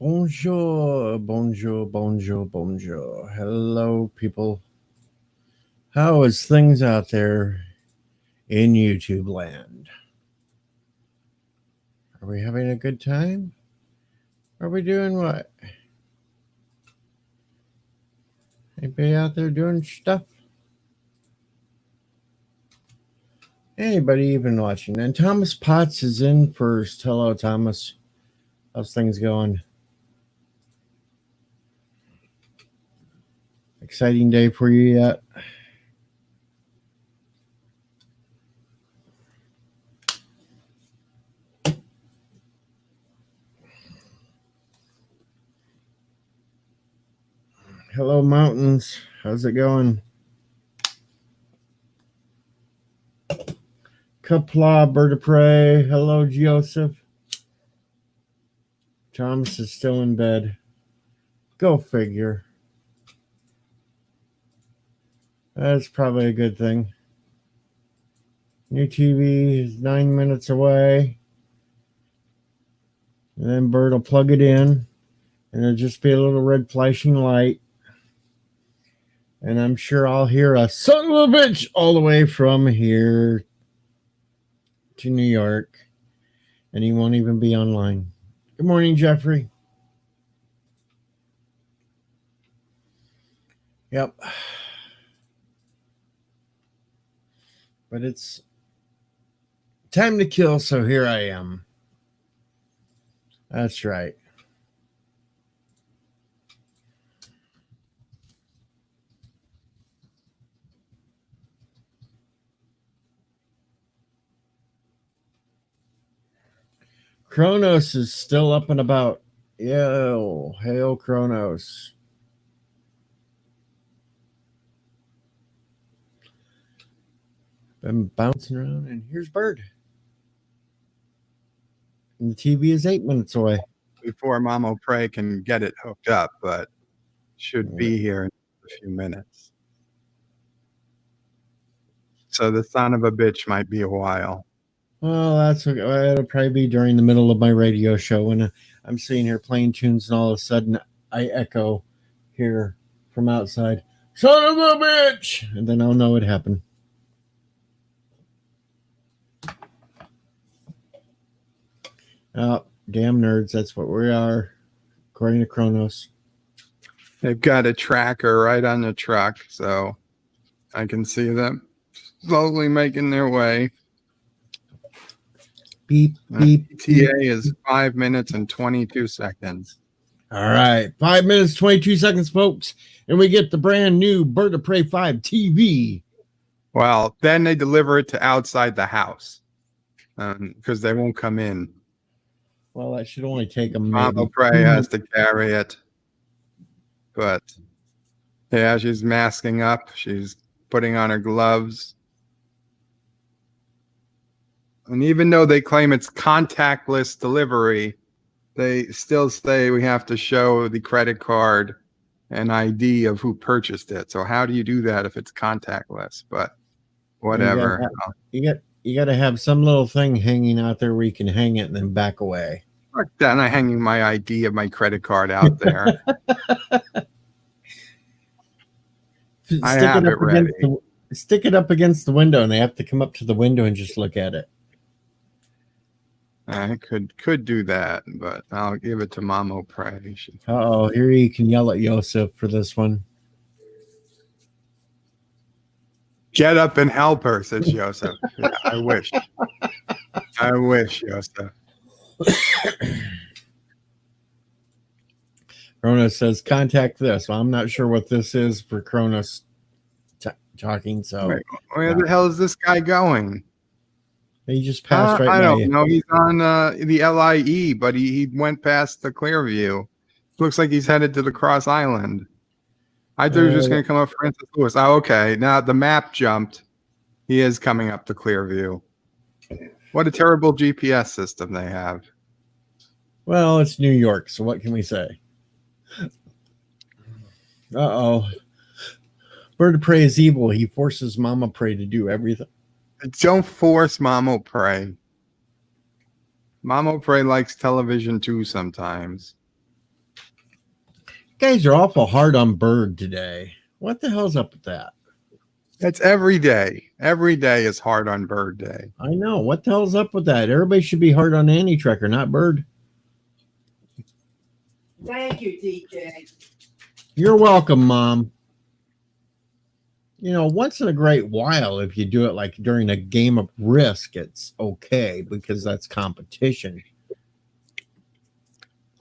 Bonjour, bonjour, bonjour, bonjour. Hello, people. How is things out there in YouTube land? Are we having a good time? Are we doing what? Anybody out there doing stuff? Anybody even watching? And Thomas Potts is in first. Hello, Thomas. How's things going? Exciting day for you yet? Hello, mountains. How's it going? Kapla, bird of prey. Hello, Joseph. Thomas is still in bed. Go figure. That's probably a good thing. New TV is 9 minutes away. And then Bert will plug it in. And there'll just be a little red flashing light. And I'm sure I'll hear a son of a bitch all the way from here to New York. And he won't even be online. Good morning, Jeffrey. Yep. But it's time to kill, so here I am. That's right. Kronos is still up and about. Yo, hail Kronos. Been bouncing around, and here's Bird. And the TV is 8 minutes away. Before Mamo Prey can get it hooked up, but should be here in a few minutes. So the son of a bitch might be a while. Well, that's okay. It'll probably be during the middle of my radio show when I'm sitting here playing tunes, and all of a sudden I echo here from outside, "Son of a bitch!" And then I'll know it happened. Oh, damn nerds, that's what we are, according to Kronos. They've got a tracker right on the truck, so I can see them slowly making their way. Beep, beep. ETA is 5 minutes and 22 seconds. All right, 5 minutes, 22 seconds, folks. And we get the brand new Bird of Prey 5 TV. Well, then they deliver it to outside the house because they won't come in. Well, that should only take a minute. Mama Prey has to carry it. But yeah, she's masking up. She's putting on her gloves. And even though they claim it's contactless delivery, they still say we have to show the credit card and ID of who purchased it. So how do you do that if it's contactless? But whatever. You got to have some little thing hanging out there where you can hang it and then back away. Fuck that, I'm not hanging my ID of my credit card out there. I have it ready. Stick it up against the window, and they have to come up to the window and just look at it. I could do that, but I'll give it to Mamo Prey. Uh-oh, here you can yell at Yosef for this one. Get up and help her, says Yosef. Yeah, I wish. I wish, Yosef. Kronos says, contact this. Well, I'm not sure what this is for Kronos talking. So wait, where the hell is this guy going? He just passed right by. I don't know. He's on the LIE, but he went past the Clearview. Looks like he's headed to the Cross Island. I thought he was just going to come up Francis Lewis. Oh, okay. Now the map jumped. He is coming up to Clearview. What a terrible GPS system they have. Well, it's New York, so what can we say? Uh-oh. Bird of Prey is evil. He forces Mama Prey to do everything. Don't force Mamo Prey. Mamo Prey likes television too sometimes. Guys are awful hard on Bird today. What the hell's up with that? It's every day. Every day is hard on Bird Day. I know. What the hell's up with that? Everybody should be hard on Annie Trekker, not Bird. Thank you, DJ. You're welcome, Mom. You know, once in a great while, if you do it like during a game of Risk, it's okay because that's competition.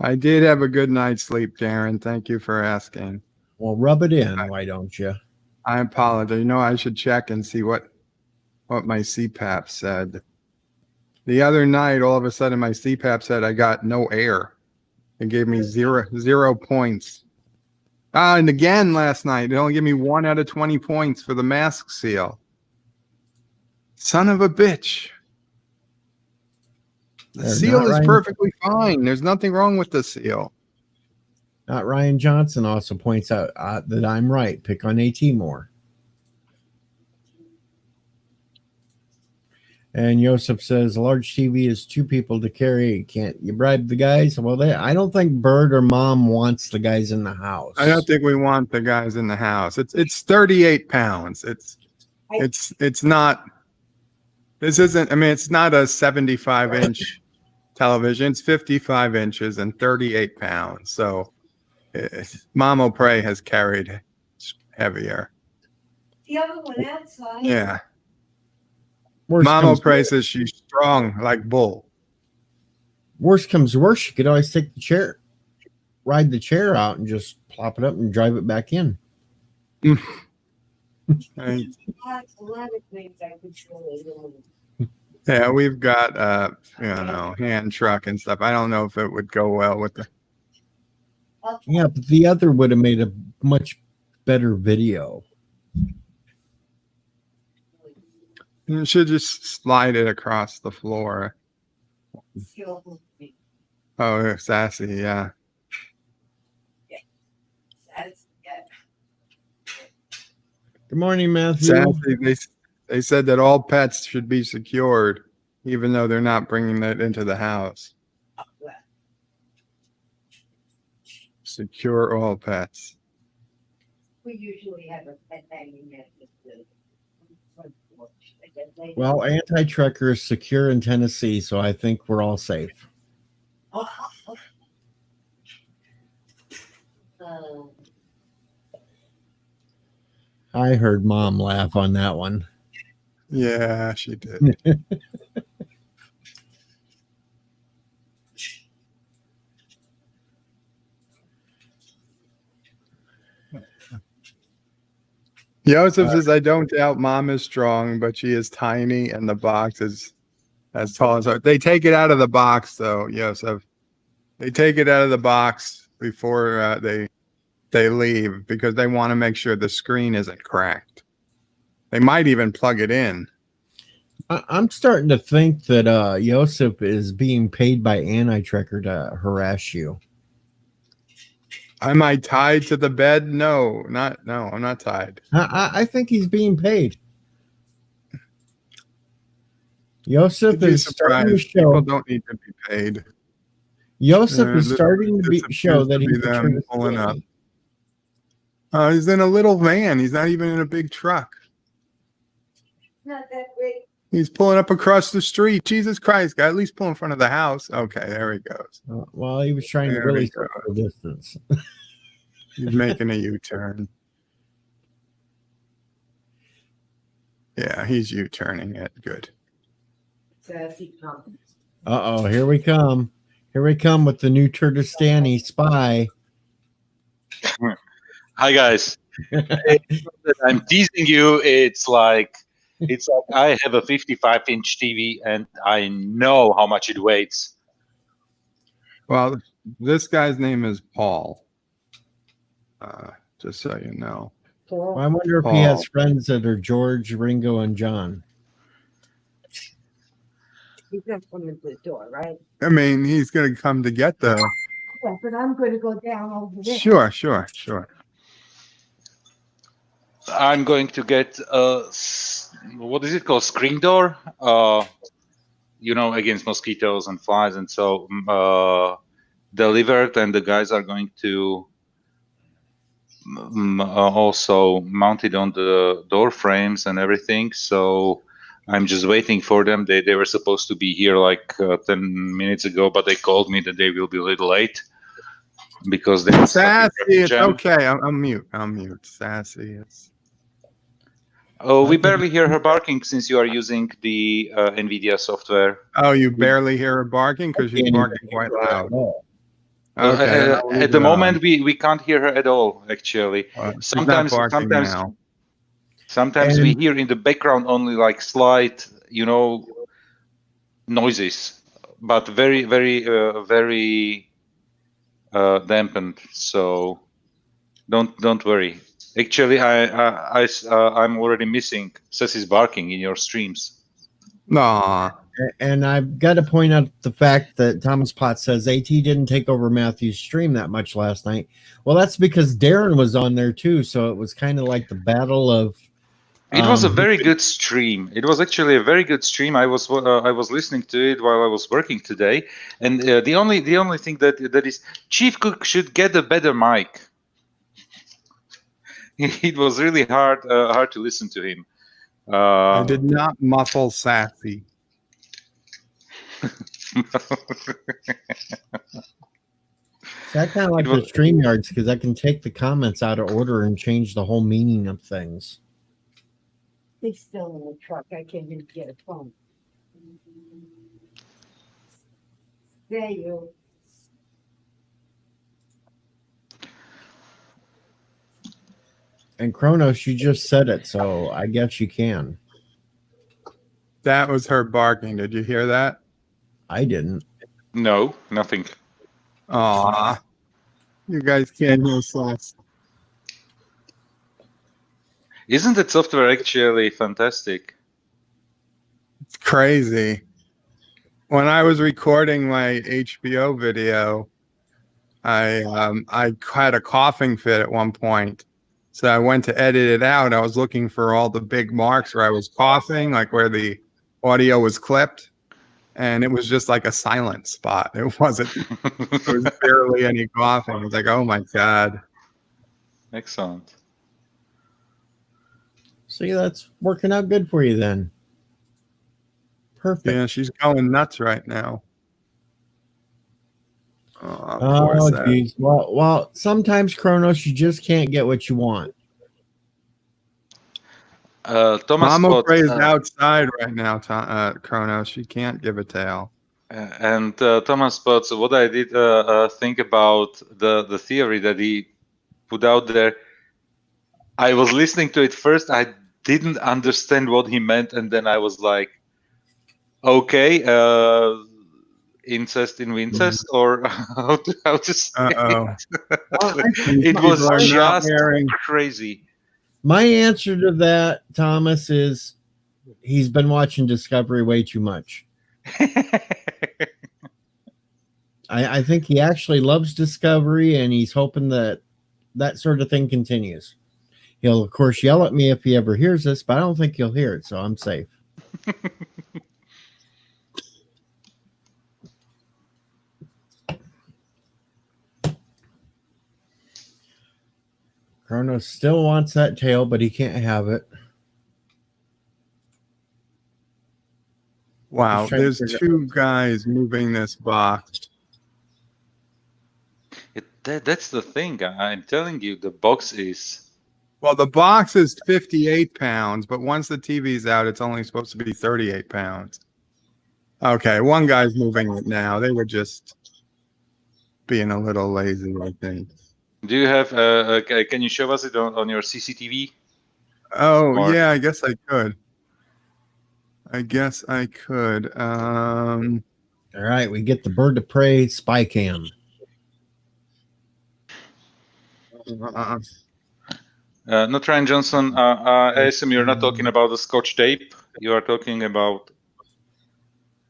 I did have a good night's sleep, Darren. Thank you for asking. Well, rub it in, why don't you? I apologize. You know, I should check and see what my CPAP said. The other night, all of a sudden, my CPAP said I got no air. It gave me 0 points. And again last night, it only gave me 1 out of 20 points for the mask seal. Son of a bitch. The There's seal not is Ryan- perfectly fine. There's nothing wrong with the seal. Not Ryan Johnson also points out that I'm right. Pick on AT more. And Joseph says, a large TV is 2 people to carry. Can't you bribe the guys? Well, I don't think Bird or Mom wants the guys in the house. I don't think we want the guys in the house. It's 38 pounds. It's not. This isn't. I mean, it's not a 75-inch television. It's 55 inches and 38 pounds. So, Mama Prey has carried heavier. The other one outside. Yeah. Worst Mama comes, Prey says she's strong like bull. worst comes to worst, you could always take the chair, ride the chair out and just plop it up and drive it back in. And That's a lot of things I could really do. yeah, we've got hand truck and stuff. I don't know if it would go well with the. Yeah, but the other would have made a much better video. You should just slide it across the floor. Oh, sassy, yeah. Good morning, Matthew. Sassy. They said that all pets should be secured, even though they're not bringing that into the house. Secure all pets. We usually have a pet hanging at the front porch. Well, Anti-Trekker is secure in Tennessee, so I think we're all safe. I heard Mom laugh on that one. Yeah, she did. Joseph says, I don't doubt Mom is strong, but she is tiny and the box is as tall as her. They take it out of the box, though, Joseph. They take it out of the box before they leave because they want to make sure the screen isn't cracked. They might even plug it in. I'm starting to think that Joseph is being paid by Anti-Trekker to harass you. Am I tied to the bed? No, I'm not tied. I think he's being paid. Joseph You'd be is starting to surprised. People show. don't need to be paid. Joseph is this starting to show appears that to be he's a them true pulling up. Stanley. He's in a little van. He's not even in a big truck. Not that big. He's pulling up across the street. Jesus Christ, guy, at least pull in front of the house. Okay, there he goes. Well, he was trying to There really we go. social distance. He's making a U-turn. Yeah, he's U-turning it. Good. Sassy comments. Uh-oh, here we come. Here we come with the new Turtistani spy. Hi guys. I'm teasing you. It's like I have a 55-inch TV and I know how much it weighs. Well, this guy's name is Paul. Just so you know. Well, I wonder if he has friends that are George, Ringo, and John. He's not coming to the door, right? I mean, he's going to come to get the... Yeah, but I'm going to go down over there. Sure. I'm going to get what is it called? Screen door? Against mosquitoes and flies, and so delivered, and the guys are going to also mounted on the door frames and everything. So I'm just waiting for them. They were supposed to be here like 10 minutes ago, but they called me that they will be a little late because they are stuck in Sassy, traffic it's jam. okay. I'm mute. I'm mute. Sassy, it's Oh, we Okay. barely hear her barking since you are using the NVIDIA software. oh, you barely hear her barking because she's Can't barking even quite hear her loud. at all. Okay, then I'll leave At the it on. moment, we can't hear her at all. Actually, She's not barking now. sometimes we And- hear in the background only like slight, noises, but very dampened. So don't worry. Actually, I'm already missing Ceci's barking in your streams. Aw. And I've got to point out the fact that Thomas Potts says AT didn't take over Matthew's stream that much last night. Well, that's because Darren was on there too, so it was kind of like the battle of. It was a who very could- good stream. It was actually a very good stream. I was listening to it while I was working today, and the only thing that is Chief Cook should get a better mic. It was really hard to listen to him. I did not muffle Sassy. See, I kind of like It was- the StreamYards because I can take the comments out of order and change the whole meaning of things. He's still in the truck. I can't even get a phone. There you. And Kronos, you just said it, so I guess you can. That was her barking. Did you hear that? I didn't. No, nothing. Aw. You guys can't hear Sassy. Isn't that software actually fantastic? It's crazy. When I was recording my HBO video, I had a coughing fit at one point. So I went to edit it out. I was looking for all the big marks where I was coughing, like where the audio was clipped. And it was just like a silent spot. It wasn't, there was barely any coughing. I was like, oh my God. Excellent. See, that's working out good for you then. Perfect. Yeah, she's going nuts right now. Oh, poor Oh, Seth. geez. Well, sometimes Kronos, you just can't get what you want. Thomas Mama Potts, Prey is outside right now, Kronos. She can't give a tail. and Thomas Potts, what I did think about the theory that he put out there, I was listening to it first. I didn't understand what he meant, and then I was like, okay, incest in Wincest, or how to say Uh-oh. it was People are not just wearing- crazy. My answer to that, Thomas, is he's been watching Discovery way too much. I think he actually loves Discovery, and he's hoping that that sort of thing continues. He'll, of course, yell at me if he ever hears this, but I don't think he'll hear it, so I'm safe. Kronos still wants that tail, but he can't have it. Wow, Just trying to there's figure- two guys moving this box. That's the thing. I'm telling you, the box is. Well, the box is 58 pounds, but once the TV's out, it's only supposed to be 38 pounds. Okay, one guy's moving it now. They were just being a little lazy, I think. Do you have? Can you show us it on your CCTV? Oh, Or- yeah, I guess I could. I guess I could. All right, we get the Bird of Prey spy cam. Not Ryan Johnson. I assume you're not talking about the Scotch tape. You are talking about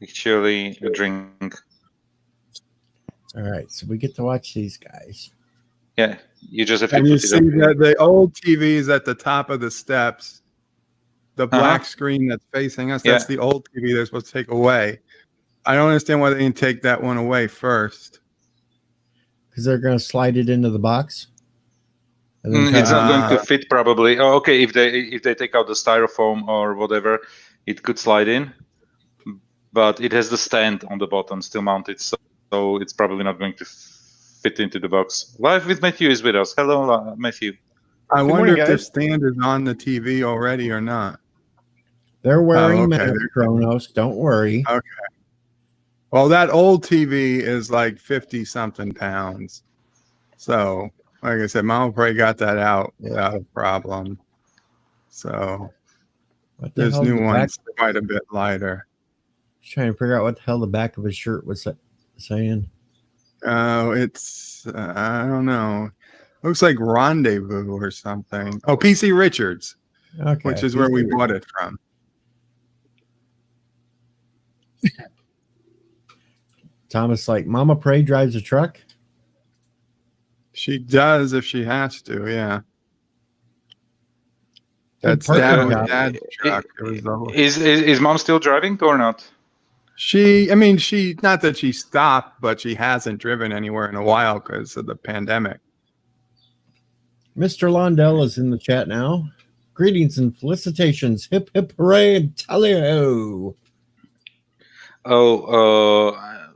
actually a drink. All right, so we get to watch these guys. Yeah, you just have to And you put it see up. that the old TV's at the top of the steps. The black screen that's facing us, that's the old TV they're supposed to take away. I don't understand why they didn't take that one away first. Because they're going to slide it into the box. And then It's not going to Uh, fit probably. Oh, okay, if they take out the styrofoam or whatever, it could slide in. But it has the stand on the bottom still mounted, so it's probably not going to fit into the box. Live with Matthew is with us. Hello, Matthew. I Good wonder morning, if their guys. stand is on the TV already or not. they're wearing okay. masks, Kronos. Don't worry. Well, that old TV is like 50 something pounds. So, like I said, Mama Pray got that out without a problem. So, What the this hell? new The one's back, quite a bit lighter. trying to figure out what the hell the back of his shirt was saying. Oh, it's, I don't know. Looks like Rendezvous or something. Oh, PC Richards, Okay. which is where we bought it from. Thomas, like, Mama Pray drives a truck. She does if she has to, yeah. Good That's parking Dad with job. Dad's truck. It was the whole- Is mom still driving or not? she not that she stopped, but she hasn't driven anywhere in a while because of the pandemic. Mr. Londell is in the chat now. Greetings and felicitations. Hip hip hooray and tally-ho.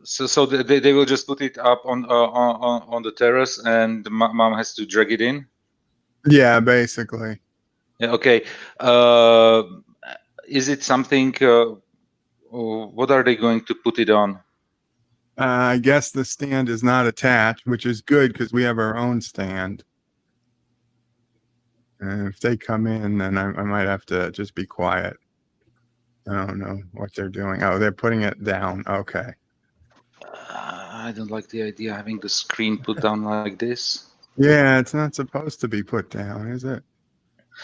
So they will just put it up on the terrace, and mom has to drag it in. Yeah, basically. Yeah, okay. Is it something? What are they going to put it on? I guess the stand is not attached, which is good because we have our own stand. And if they come in, then I might have to just be quiet. I don't know what they're doing. Oh, they're putting it down. Okay. I don't like the idea of having the screen put down like this. Yeah, it's not supposed to be put down, is it?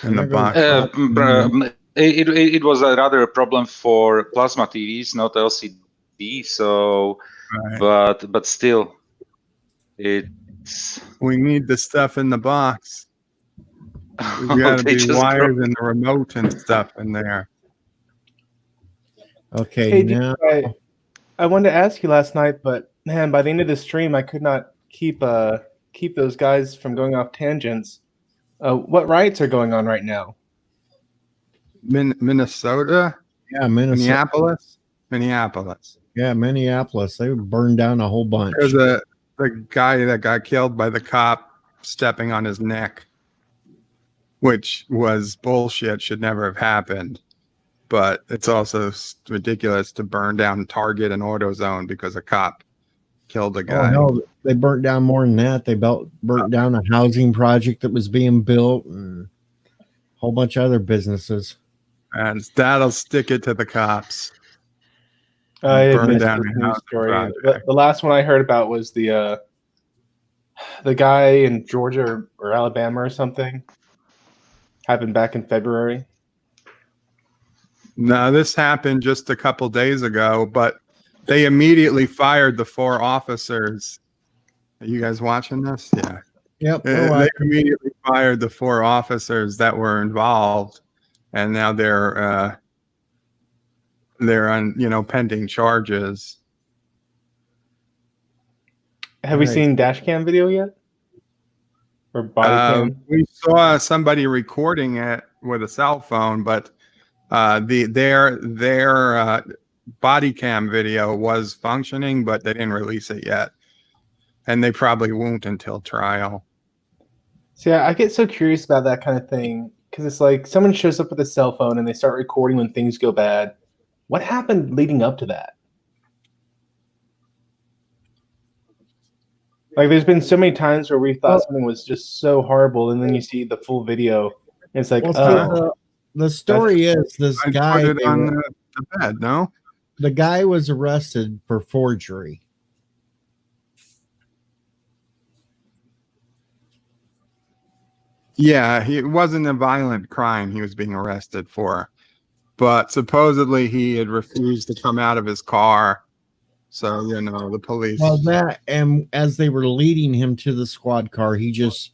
In the There goes- box. It was a rather a problem for plasma TVs, not LCD. So, Right. but still, it's We need the stuff in the box. We got to they be just wires and the remote and stuff in there. Okay, Hey, now I wanted to ask you last night, but man, by the end of the stream, I could not keep those guys from going off tangents. What riots are going on right now? Minnesota, yeah, Minnesota. Minneapolis. Yeah, Minneapolis. They burned down a whole bunch. There's the guy that got killed by the cop stepping on his neck, which was bullshit. Should never have happened. But it's also ridiculous to burn down Target and AutoZone because a cop killed a Oh, guy. no, they burnt down more than that. They burnt down a housing project that was being built and a whole bunch of other businesses. And that'll stick it to the cops. I had Burn missed down this the news housing story. project. The last one I heard about was the guy in Georgia or Alabama or something. Happened back in February. No, this happened just a couple days ago, but they immediately fired the 4 officers. Are you guys watching this? Yeah. Yep. They immediately fired the 4 officers that were involved, and now they're on pending charges. Have we Right. seen dash cam video yet? Or body cam? We saw somebody recording it with a cell phone, but their body cam video was functioning, but they didn't release it yet, and they probably won't until trial. See, I get so curious about that kind of thing because it's like someone shows up with a cell phone and they start recording when things go bad. What happened leading up to that? Like, there's been so many times where we thought something was just so horrible, and then you see the full video, and it's like, Well, oh, the story is this I guy, put it on the bed. No, the guy was arrested for forgery. yeah, it wasn't a violent crime he was being arrested for, but supposedly he had refused to come out of his car. So, the police. Well, that, and as they were leading him to the squad car, he just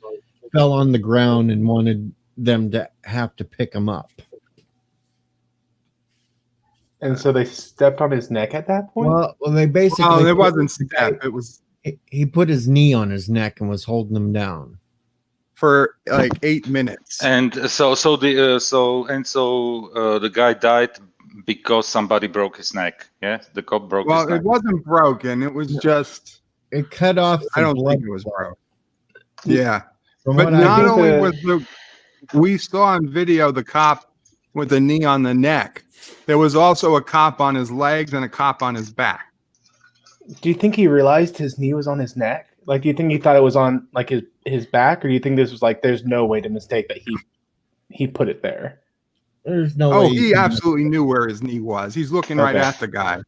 fell on the ground and wanted them to have to pick him up. and so they stepped on his neck at that point? Well, they basically. Oh, it wasn't step. It was He put his knee on his neck and was holding him down. for like 8 minutes. And the guy died because somebody broke his neck. Yeah, the cop broke his Well, neck. it wasn't broken. It was just, It cut off. I the don't blood think it was flow. broken. Yeah. From But what I not think only the- was we saw on video the cop with the knee on the neck, there was also a cop on his legs and a cop on his back. Do you think he realized his knee was on his neck? Like, do you think he thought it was on like his back, or do you think this was like there's no way to mistake that he put it there? there's no Oh, way. he absolutely knew where his knee was. He's looking right Okay. at the guy.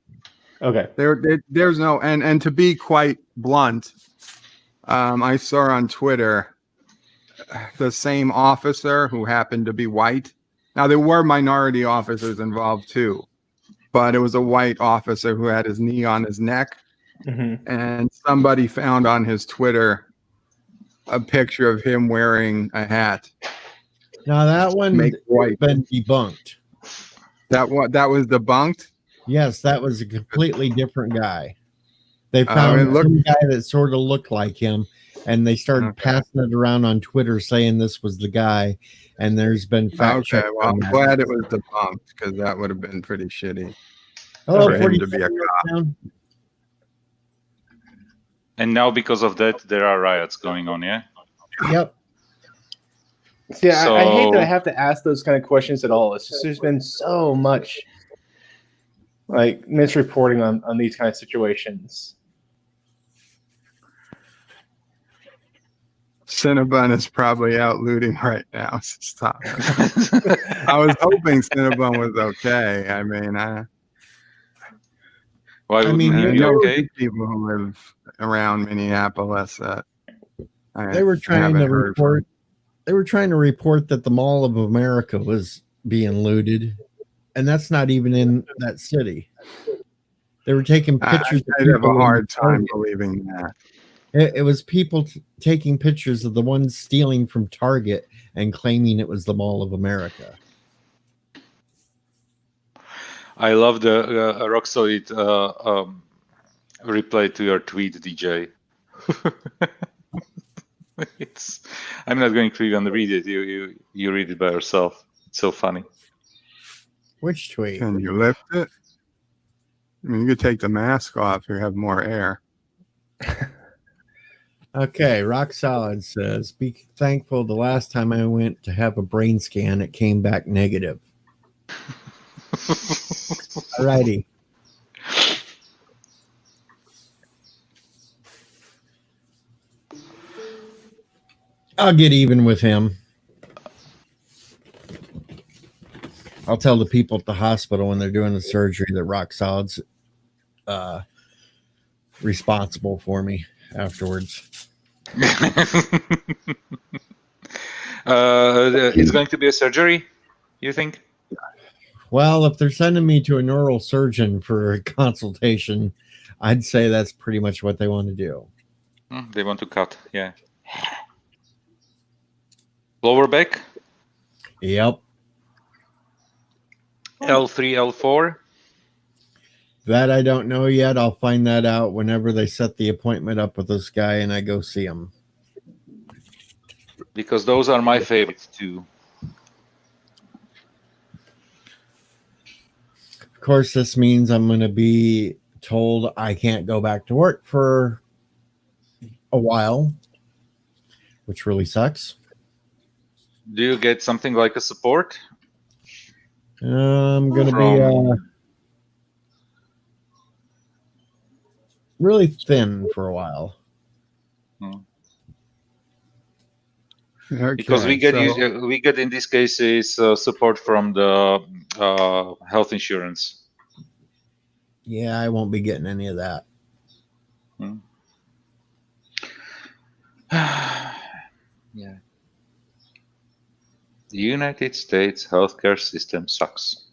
Okay. There's no, and to be quite blunt, I saw on Twitter the same officer who happened to be white. Now there were minority officers involved too, but it was a white officer who had his knee on his neck, Hmm. and somebody found on his Twitter a picture of him wearing a hat. Now that one Make white. been debunked. That was debunked. Yes, that was a completely different guy. They found it looked- some guy that sort of looked like him, and they started Okay. passing it around on Twitter saying this was the guy. And there's been fact Okay, checks well, on I'm that. glad it was debunked because that would have been pretty shitty. Hello, for him to be a 47 down. And now because of that, there are riots going on. Yeah. Yep. See, I hate that I So- have to ask those kind of questions at all. It's just there's been so much like misreporting on these kind of situations. Cinnabon is probably out looting right now. So stop. I was hoping Cinnabon was okay. I mean, Why I would mean, you I you be know okay? people who live around Minneapolis. They were trying to report. They were trying to report that the Mall of America was being looted, and that's not even in that city. They were taking pictures. of I'd have a people in hard time Target. believing that. It was people taking pictures of the ones stealing from Target and claiming it was the Mall of America. I love the rock solid reply to your tweet, DJ. I'm not going to even read it. You read it by yourself. It's so funny. Which tweet? Can you lift it? I mean, you could take the mask off. You have more air. Okay, Rock Solid says, be thankful the last time I went to have a brain scan, it came back negative. Alrighty. I'll get even with him. I'll tell the people at the hospital when they're doing the surgery that Rock Solid's responsible for me afterwards. It's going to be a surgery, you think? Well, if they're sending me to a neurosurgeon for a consultation, I'd say that's pretty much what they want to do. They want to cut, yeah. Lower back, Yep. L3, L4. That I don't know yet. I'll find that out whenever they set the appointment up with this guy and I go see him. Because those are my favorites too. Of course, this means I'm going to be told I can't go back to work for a while, which really sucks. Do you get something like a support? I'm going to From- be really thin for a while. Because we get we get in these cases support from the health insurance. Yeah, I won't be getting any of that. Yeah. The United States healthcare system sucks.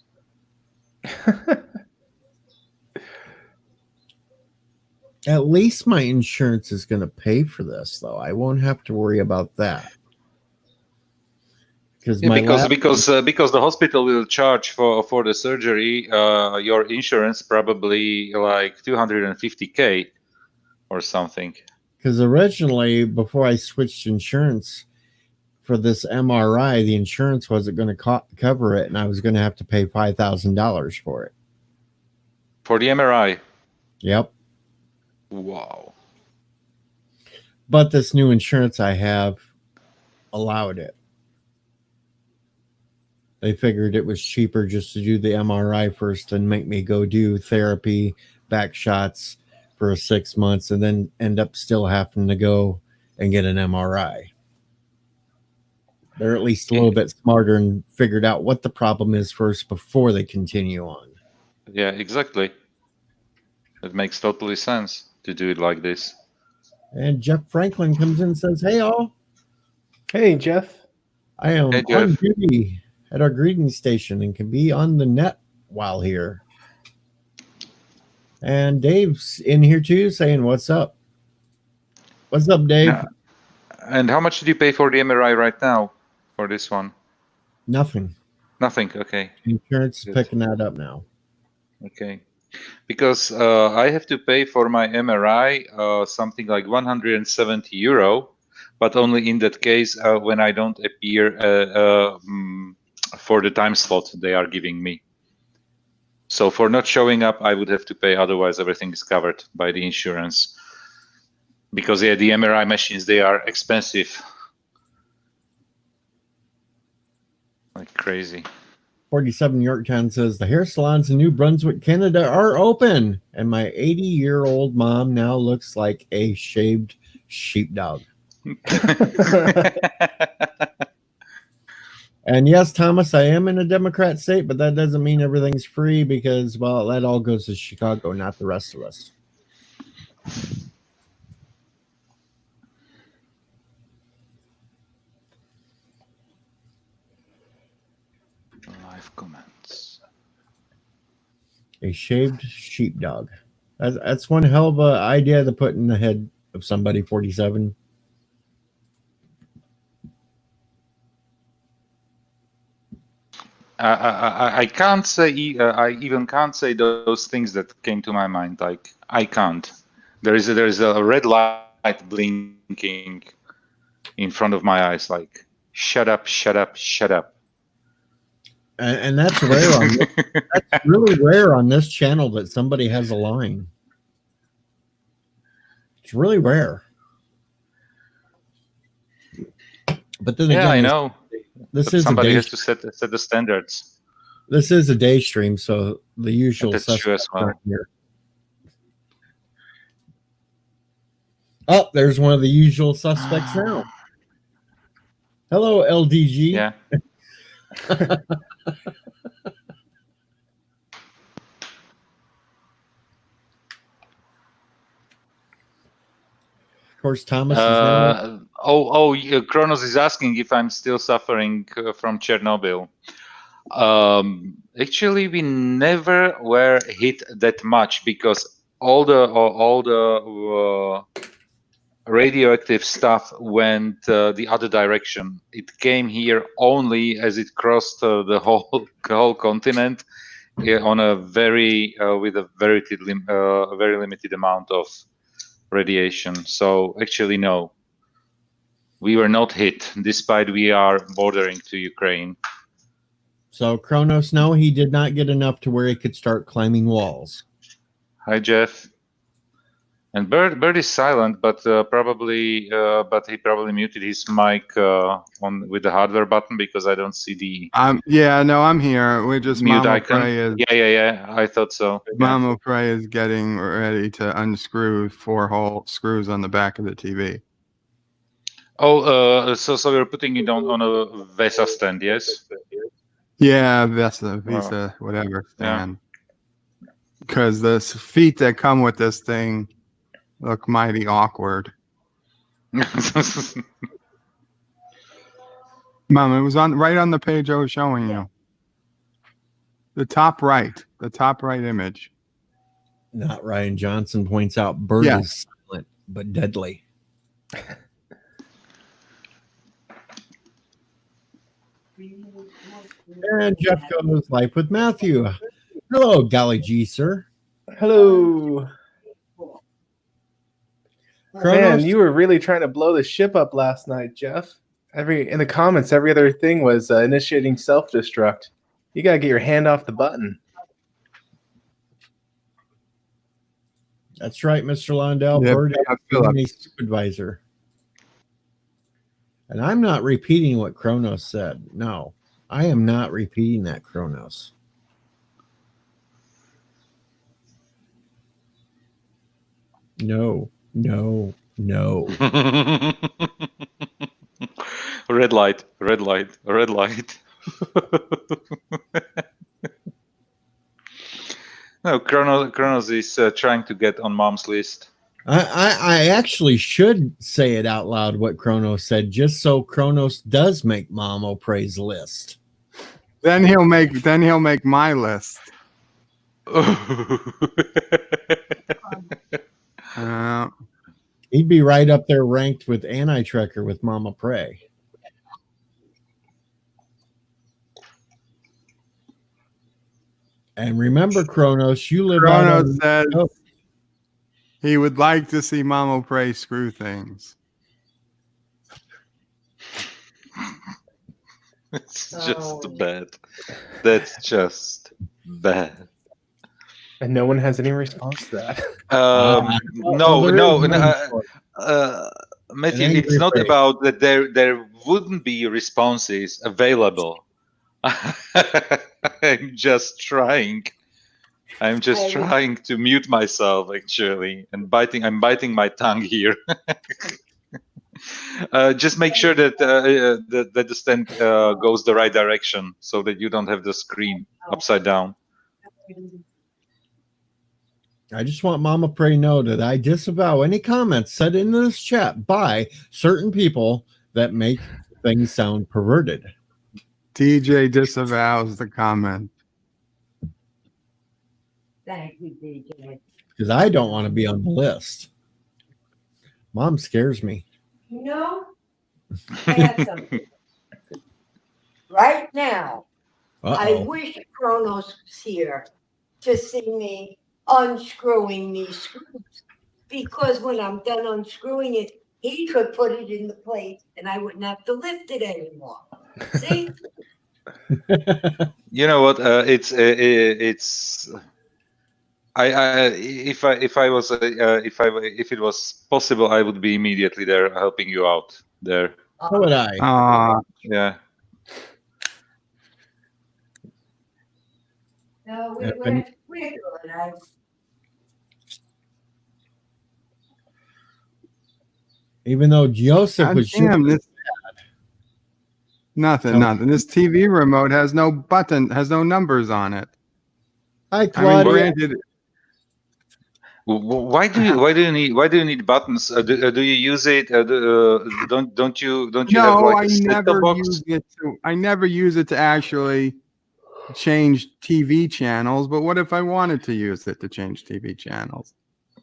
At least my insurance is going to pay for this, though. I won't have to worry about that. Yeah, because the hospital will charge for the surgery, your insurance probably like $250K or something. Because originally, before I switched insurance, for this MRI, the insurance wasn't going to cover it, and I was going to have to pay $5,000 for it. For the MRI. Yep. Wow. But this new insurance I have allowed it. They figured it was cheaper just to do the MRI first than make me go do therapy, back shots for 6 months, and then end up still having to go and get an MRI. They're at least a little bit smarter and figured out what the problem is first before they continue on. Yeah, exactly. It makes totally sense to do it like this. And Jeff Franklin comes in and says, "Hey, all. Hey, Jeff. I am Hey, Jeff. on duty at our greeting station and can be on the net while here." And Dave's in here too saying, "What's up?" What's up, Dave? Yeah. And how much did you pay for the MRI right now for this one? Nothing. Nothing. Okay. Insurance is Good. picking that up now. Okay. Because I have to pay for my MRI something like 170 euro, but only in that case when I don't appear for the time slot they are giving me. So for not showing up, I would have to pay. Otherwise, everything is covered by the insurance. Because yeah, the MRI machines, they are expensive. Like crazy. 47 Yorktown says, "The hair salons in New Brunswick, Canada are open. And my 80-year-old mom now looks like a shaved sheepdog." And yes, Thomas, I am in a Democrat state, but that doesn't mean everything's free because, well, that all goes to Chicago, not the rest of us. Live comments. A shaved sheepdog. That's one hell of an idea to put in the head of somebody, 47. I can't say. I even can't say those things that came to my mind. Like I can't. There is a red light blinking in front of my eyes. Like shut up, shut up, shut up. And that's rare on this, that's really rare on this channel that somebody has a line. It's really rare. But then again, Yeah, I know. This But is somebody a day, has to set the standards. this is a day stream, so the usual That's true as suspects well. aren't here. Oh, there's one of the usual suspects now. Hello, LDG. Yeah. Of course, Thomas is now. Kronos is asking if I'm still suffering from Chernobyl. Actually, we never were hit that much because all the radioactive stuff went the other direction. It came here only as it crossed the whole continent on a very with a very limited amount of radiation. So actually, no, we were not hit, despite we are bordering to Ukraine. So Kronos, no, he did not get enough to where he could start climbing walls. Hi, Jeff. And Bird is silent, but he probably muted his mic on with the hardware button because I don't see the Yeah, no, I'm here. We're just mute Mama icon. Prey is Yeah. I thought so. Mama Prey is getting ready to unscrew 4 screws on the back of the TV. Oh, so we're putting it on a VESA stand, yes? Yeah, Visa, whatever stand. Because the feet that come with this thing look mighty awkward. Mom, it was right on the page I was showing you. The top right image. Not Ryan Johnson points out Bird is silent but deadly. And Jeff goes live with Matthew. Hello, Golly G, sir. Hello. Kronos? Man, you were really trying to blow the ship up last night, Jeff. In the comments, every other thing was initiating self-destruct. You gotta get your hand off the button. That's right, Mr. Londell. Yeah, Bird yeah, is being a Phillips. supervisor. And I'm not repeating what Kronos said. No, I am not repeating that, Kronos. No. Red light, red light, red light. No, Kronos is trying to get on Mom's list. I actually should say it out loud what Kronos said, just so Kronos does make Mom O'Pre's list. Then he'll make my list. He'd be right up there ranked with Anti-Trekker with Mama Prey. And remember, Kronos, you live out Kronos on says oh, he would like to see Mama Prey screw things. It's just bad. That's just bad. And no one has any response to that. Matthew, An it's angry not phrase. about that there wouldn't be responses available. I'm just trying to mute myself actually, and I'm biting my tongue here. Just make sure that that the stand goes the right direction, so that you don't have the screen upside down. I just want Mama Prey to know that I disavow any comments said in this chat by certain people that make things sound perverted. TJ disavows the comment. Thank you, DJ. Because I don't want to be on the list. Mom scares me. You know, I have something. Right now, I Uh-oh. wish Kronos was here to see me unscrewing these screws. Because when I'm done unscrewing it, he could put it in the plate and I wouldn't have to lift it anymore. See? You know what? It's if it was possible, I would be immediately there helping you out there. So would I. Yeah. No, Yeah, we're good. Even though Joseph God was damn, shooting, nothing. This TV remote has no button, has no numbers on it. hi I mean, Claudia. granted, Why do you need buttons? Do you use it? Don't you have no, like I a set-top never box? use it to. I never use it to actually change TV channels. But what if I wanted to use it to change TV channels?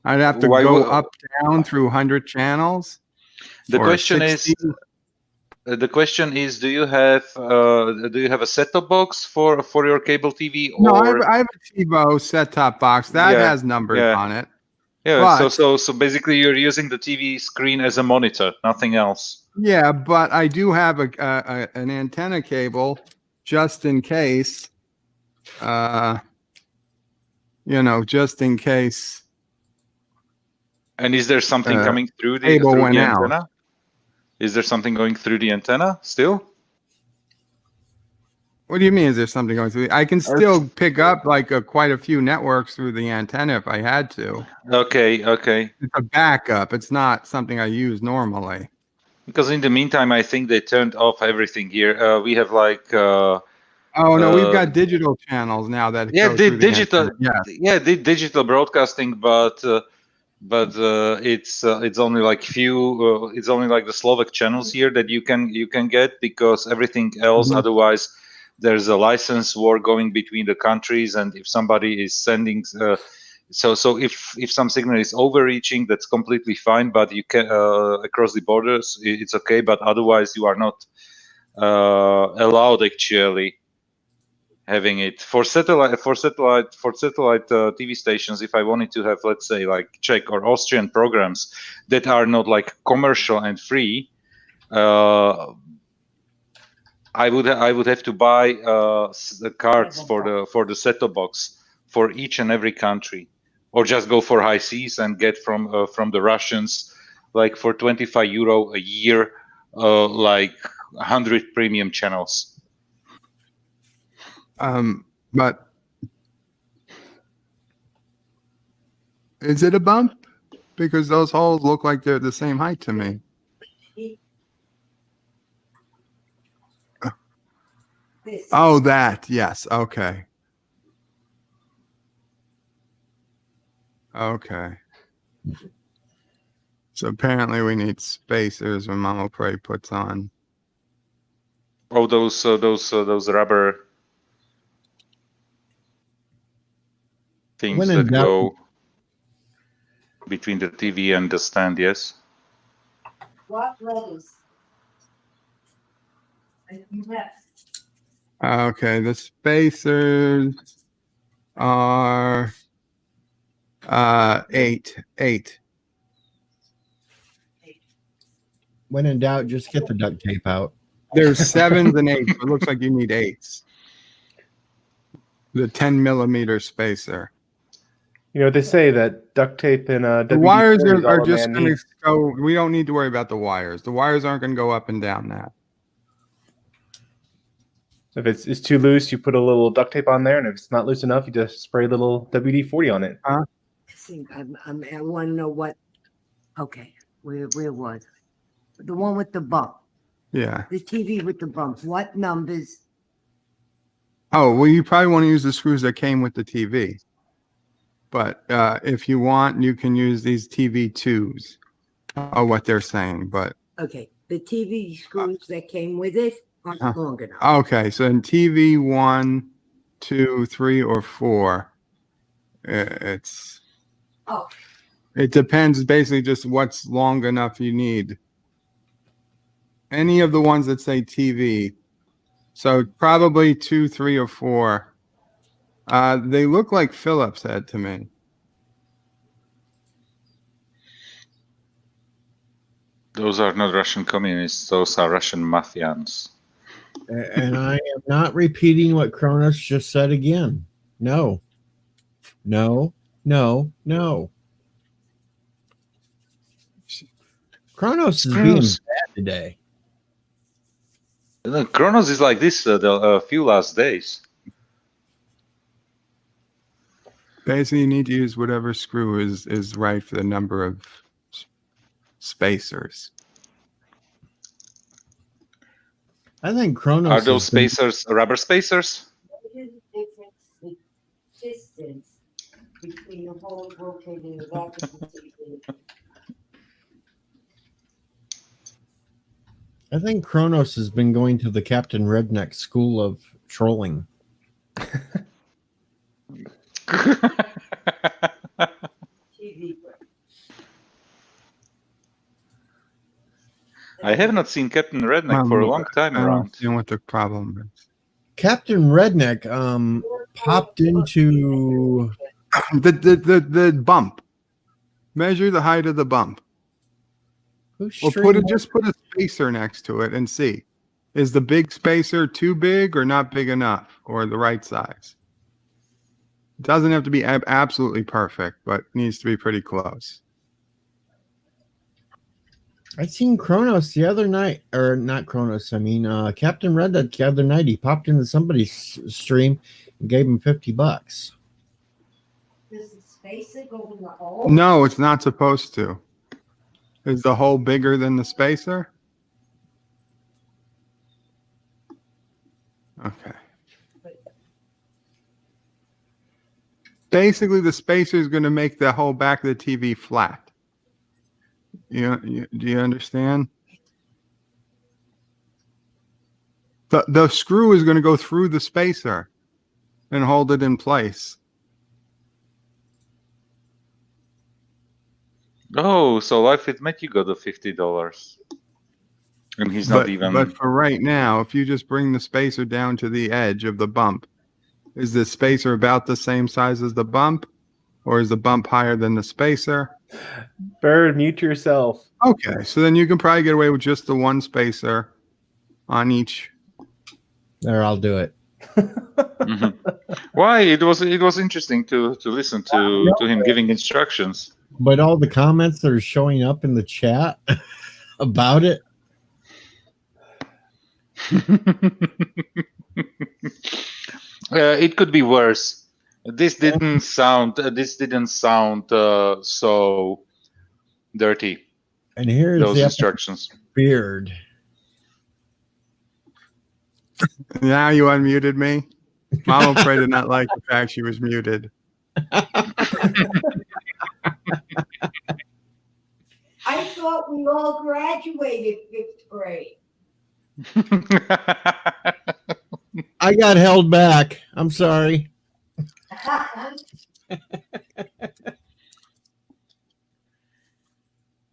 I'd have to Why go would- up down through 100 channels. The or question 60. is, do you have a set-top box for your cable TV? No, Or I have a TiVo set-top box that Yeah, has numbers yeah. on it. yeah, but- so basically you're using the TV screen as a monitor, nothing else. Yeah, but I do have an antenna cable just in case. Just in case. And is there something coming through the cable went out. antenna? Is there something going through the antenna still? What do you mean? Is there something going through? I can still pick up like quite a few networks through the antenna if I had to. Okay. It's a backup. It's not something I use normally. Because in the meantime, I think they turned off everything here. We have like Oh no, we've got digital channels now that go through the digital. antenna. Yeah. Digital broadcasting, but it's only like few. It's only like the Slovak channels here that you can get, because everything else, Mhm. otherwise, there's a license war going between the countries, and if somebody is sending. So if some signal is overreaching, that's completely fine. But you can across the borders, it's okay. But otherwise, you are not allowed actually having it for satellite TV stations. If I wanted to have, let's say, like Czech or Austrian programs that are not like commercial and free, I would have to buy the cards for the set-top box for each and every country, or just go for high seas and get from the Russians, like for €25 a year, like 100 premium channels. But is it a bump? Because those holes look like they're the same height to me. This. Oh, that. Yes. Okay. Okay. So apparently we need spacers when Mama Prey puts on. Oh, those rubber things When in that doubt- go between the TV and the stand. Yes. What letters? Yes. Okay, the spacers are 8. When in doubt, just get the duct tape out. There's 7s and 8s. It looks like you need 8s. The 10mm spacer. You know, they say that duct tape and The WD-40 wires is all are a just man going to needs. go. We don't need to worry about the wires. The wires aren't going to go up and down that. If it's too loose, you put a little duct tape on there, and if it's not loose enough, you just spray a little WD-40 on it. See, I want to know what. Okay, where was it? The one with the bump, Yeah. the TV with the bump. What numbers? Oh, well, you probably want to use the screws that came with the TV. But if you want, you can use these TV2s. What they're saying. But Okay, the TV screws that came with it aren't long enough. okay, so in TV 1, 2, 3, or 4, it's. Oh. It depends. Basically, just what's long enough you need. Any of the ones that say TV. So probably 2, 3, or 4. They look like Phillips head to me. Those are not Russian communists. Those are Russian mafians. And I am not repeating what Kronos just said again. No. No. No. No. Kronos is being Kronos. bad today. Kronos is like this the few last days. Basically, you need to use whatever screw is right for the number of spacers. I think Kronos Are those has been- spacers rubber spacers? What is the difference, the distance between the holes located in the back of the TV? I think Kronos has been going to the Captain Redneck school of trolling. TV. I have not seen Captain Redneck for a long time I don't around. understand what the problem is. Captain Redneck popped into The bump. Measure the height of the bump. who's Or streaming? just put a spacer next to it and see. Is the big spacer too big or not big enough or the right size? It doesn't have to be absolutely perfect, but needs to be pretty close. I seen Kronos the other night, or not Kronos. I mean, Captain Redneck the other night. He popped into somebody's stream and gave him $50. Does the spacer go in the hole? No, it's not supposed to. Is the hole bigger than the spacer? Okay. Basically, the spacer is going to make the whole back of the TV flat. Do you understand? The screw is going to go through the spacer and hold it in place. Oh, so Life with Matthew got the $50, and he's not even. But for right now, if you just bring the spacer down to the edge of the bump, is the spacer about the same size as the bump, or is the bump higher than the spacer? Bird, mute yourself. Okay, so then you can probably get away with just the one spacer on each There, I'll do it. Mhm. Why? It was interesting to listen to him giving instructions. But all the comments that are showing up in the chat about it, It could be worse. This didn't sound. This didn't sound so dirty. and here's Those the instructions. beard. Now you unmuted me. Mama Prey did not like the fact she was muted. I thought we all graduated fifth grade. I got held back. I'm sorry.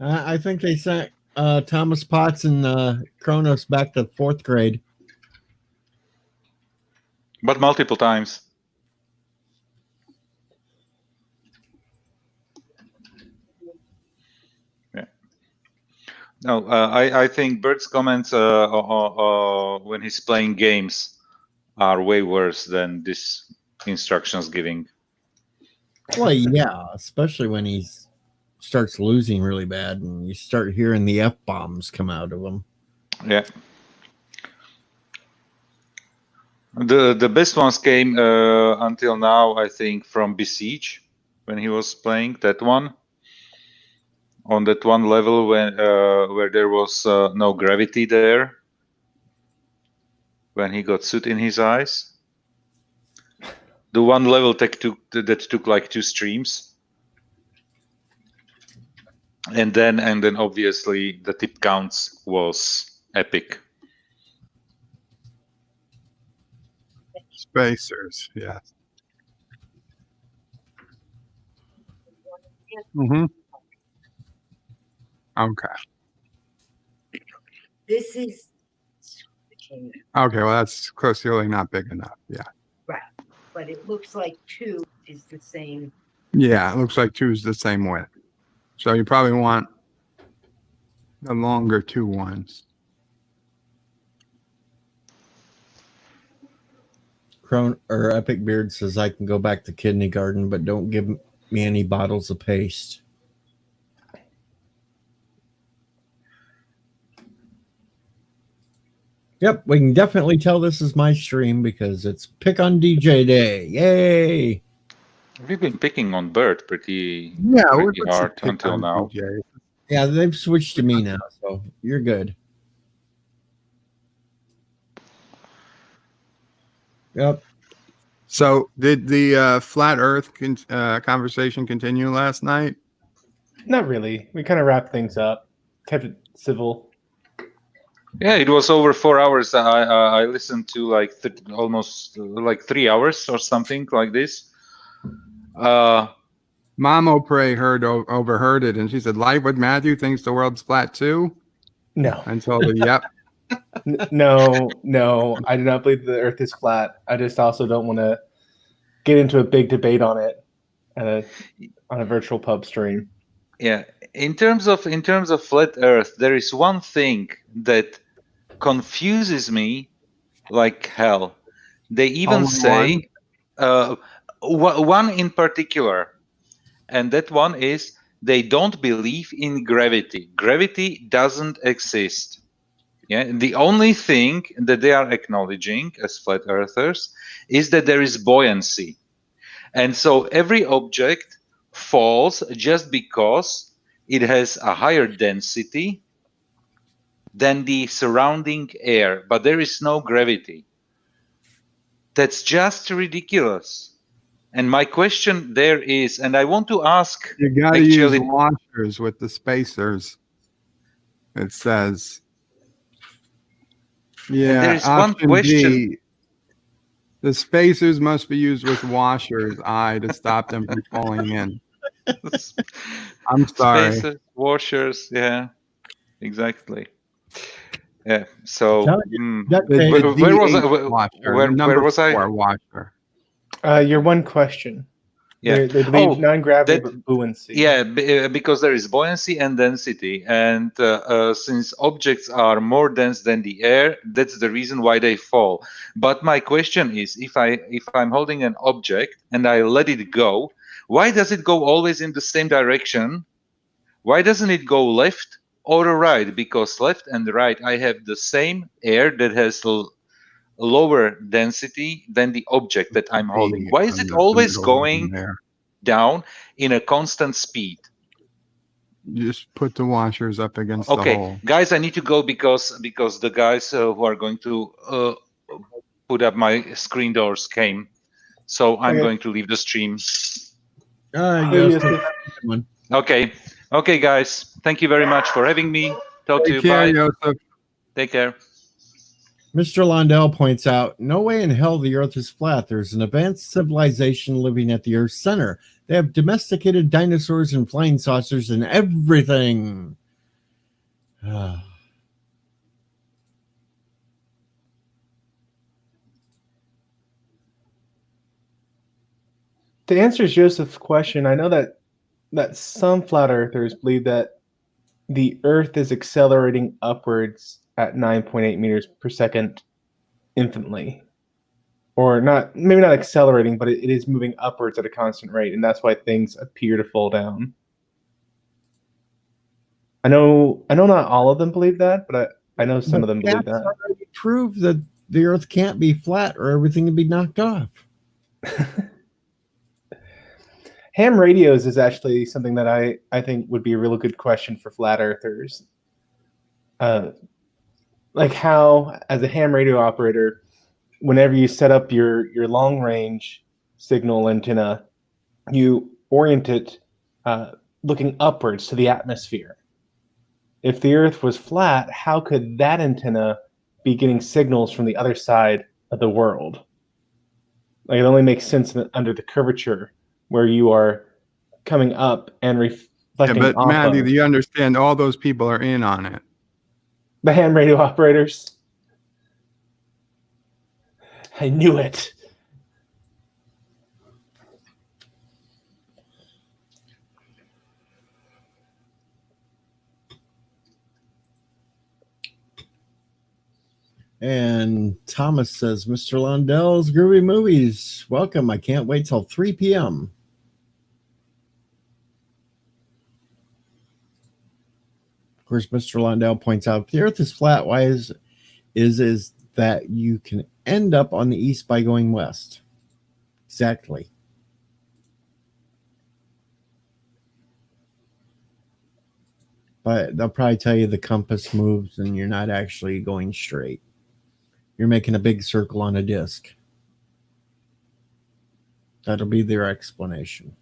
I think they sent Thomas Potts and Kronos back to fourth grade. But multiple times. Yeah. No, I think Bert's comments when he's playing games are way worse than this instructions giving. Well, yeah, especially when he starts losing really bad and you start hearing the F-bombs come out of him. Yeah. The best ones came until now, I think, from Besiege when he was playing that one. On that one level when where there was no gravity there. When he got soot in his eyes. The one level that took like 2 streams. And then obviously the tip counts was epic. Spacers, yes. Mm-hmm. Okay. This is Okay, well, that's clearly not big enough. Yeah. but it looks like 2 is the same. Yeah, it looks like 2 is the same width. So you probably want the longer 2 ones. Epic Beard says I can go back to kindergarten, but don't give me any bottles of paste. Yep, we can definitely tell this is my stream because it's Pick on DJ Day. Yay! We've been picking on Bert pretty we're hard until now. DJ. Yeah, they've switched to me now, so you're good. Yep. So did the flat Earth conversation continue last night? Not really. We kind of wrapped things up, kept it civil. Yeah, it was over 4 hours. I listened to like almost like 3 hours or something like this. Mama Prey overheard it, and she said, "Live with Matthew thinks the world's flat too." No, And told her, "Yep." No, I do not believe the Earth is flat. I just also don't want to get into a big debate on it on a virtual pub stream. Yeah, in terms of flat Earth, there is one thing that confuses me like hell. They even Only say one in particular, and that one is they don't believe in gravity. Gravity doesn't exist. Yeah, the only thing that they are acknowledging as flat earthers is that there is buoyancy. And so every object falls just because it has a higher density than the surrounding air, but there is no gravity. That's just ridiculous. And my question there is, and I want to ask, You got to use washers with the spacers. It says. Yeah, there is one option question. B, the spacers must be used with washers, to stop them from falling in. I'm sorry. Spacers, washers, yeah, exactly. Yeah. So where was I? Washer, Where was I? Washer. Your one question. Yeah. They believe Oh, non-gravity that- but buoyancy. Yeah, because there is buoyancy and density, and since objects are more dense than the air, that's the reason why they fall. But my question is, if I'm holding an object and I let it go, why does it go always in the same direction? Why doesn't it go left or right? Because left and right, I have the same air that has lower density than the object that I'm holding. Why is it always going there? down in a constant speed? Just put the washers up against the Okay, hole. guys, I need to go because the guys who are going to put up my screen doors came, so I'm Okay. going to leave the stream. Yes, Yes. yes. Okay, guys, thank you very much for having me. Talk to you. Take care, Bye. Joseph. Take care. Mr. Londell points out, no way in hell the Earth is flat. There's an advanced civilization living at the Earth's center. They have domesticated dinosaurs and flying saucers and everything. To answer Joseph's question, I know that some flat earthers believe that the Earth is accelerating upwards at 9.8 meters per second infinitely. Or not, maybe not accelerating, but it is moving upwards at a constant rate, and that's why things appear to fall down. I know not all of them believe that, but I know some of them believe that. Already proved that the Earth can't be flat or everything would be knocked off. Ham radios is actually something that I think would be a real good question for flat earthers. Like how, as a ham radio operator, whenever you set up your long range signal antenna, you orient it looking upwards to the atmosphere. If the Earth was flat, how could that antenna be getting signals from the other side of the world? Like, it only makes sense under the curvature where you are coming up and reflecting Yeah, but off Matty, of you understand all those people are in on it. the ham radio operators. I knew it. And Thomas says, Mr. Londell's Groovy Movies. Welcome. I can't wait till 3 p.m. Of course, Mr. Londell points out, if the Earth is flat, why is that you can end up on the east by going west? Exactly. But they'll probably tell you the compass moves and you're not actually going straight. You're making a big circle on a disc. That'll be their explanation.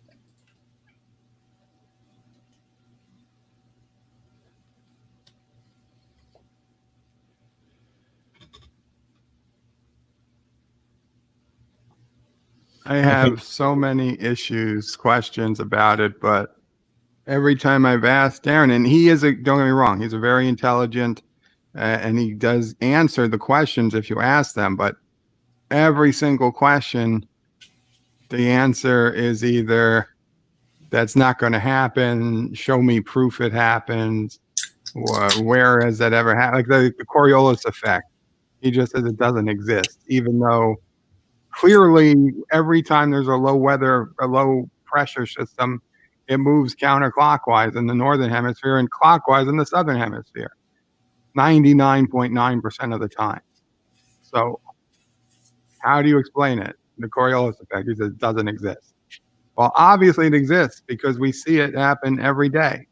I have so many questions about it, but every time I've asked Darren, and don't get me wrong, he's a very intelligent, and he does answer the questions if you ask them, but every single question, the answer is either that's not going to happen, show me proof it happens, or where has that ever happened? Like the Coriolis effect. He just says it doesn't exist, even though clearly every time there's a low pressure system, it moves counterclockwise in the northern hemisphere and clockwise in the southern hemisphere 99.9% of the time. So how do you explain it? The Coriolis effect, he says it doesn't exist. Well, obviously it exists because we see it happen every day.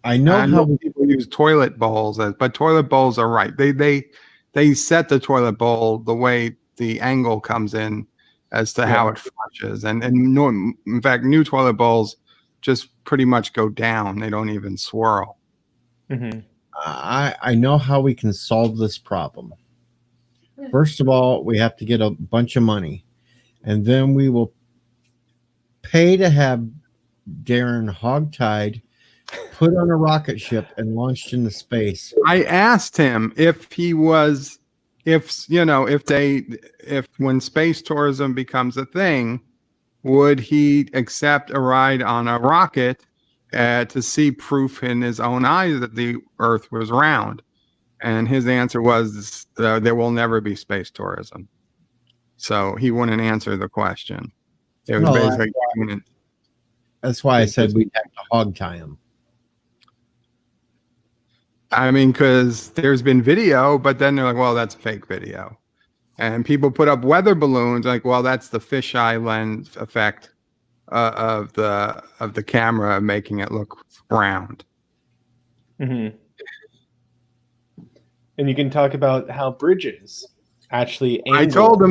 I know how people use toilet bowls, but toilet bowls are right. They set the toilet bowl the way the angle comes in as to how it flushes. And in fact, new toilet bowls just pretty much go down. They don't even swirl. Mm-hmm. I know how we can solve this problem. First of all, we have to get a bunch of money, and then we will pay to have Darren hogtied, put on a rocket ship, and launched into space. I asked him if when space tourism becomes a thing, would he accept a ride on a rocket to see proof in his own eyes that the Earth was round? And his answer was there will never be space tourism. So he wouldn't answer the question. It was No, basically, That's why I said we'd have to hog tie him. I mean, because there's been video, but then they're like, well, that's fake video. And people put up weather balloons, like, well, that's the fisheye lens effect of the camera making it look round. Mm-hmm. And you can talk about how bridges actually angle. I told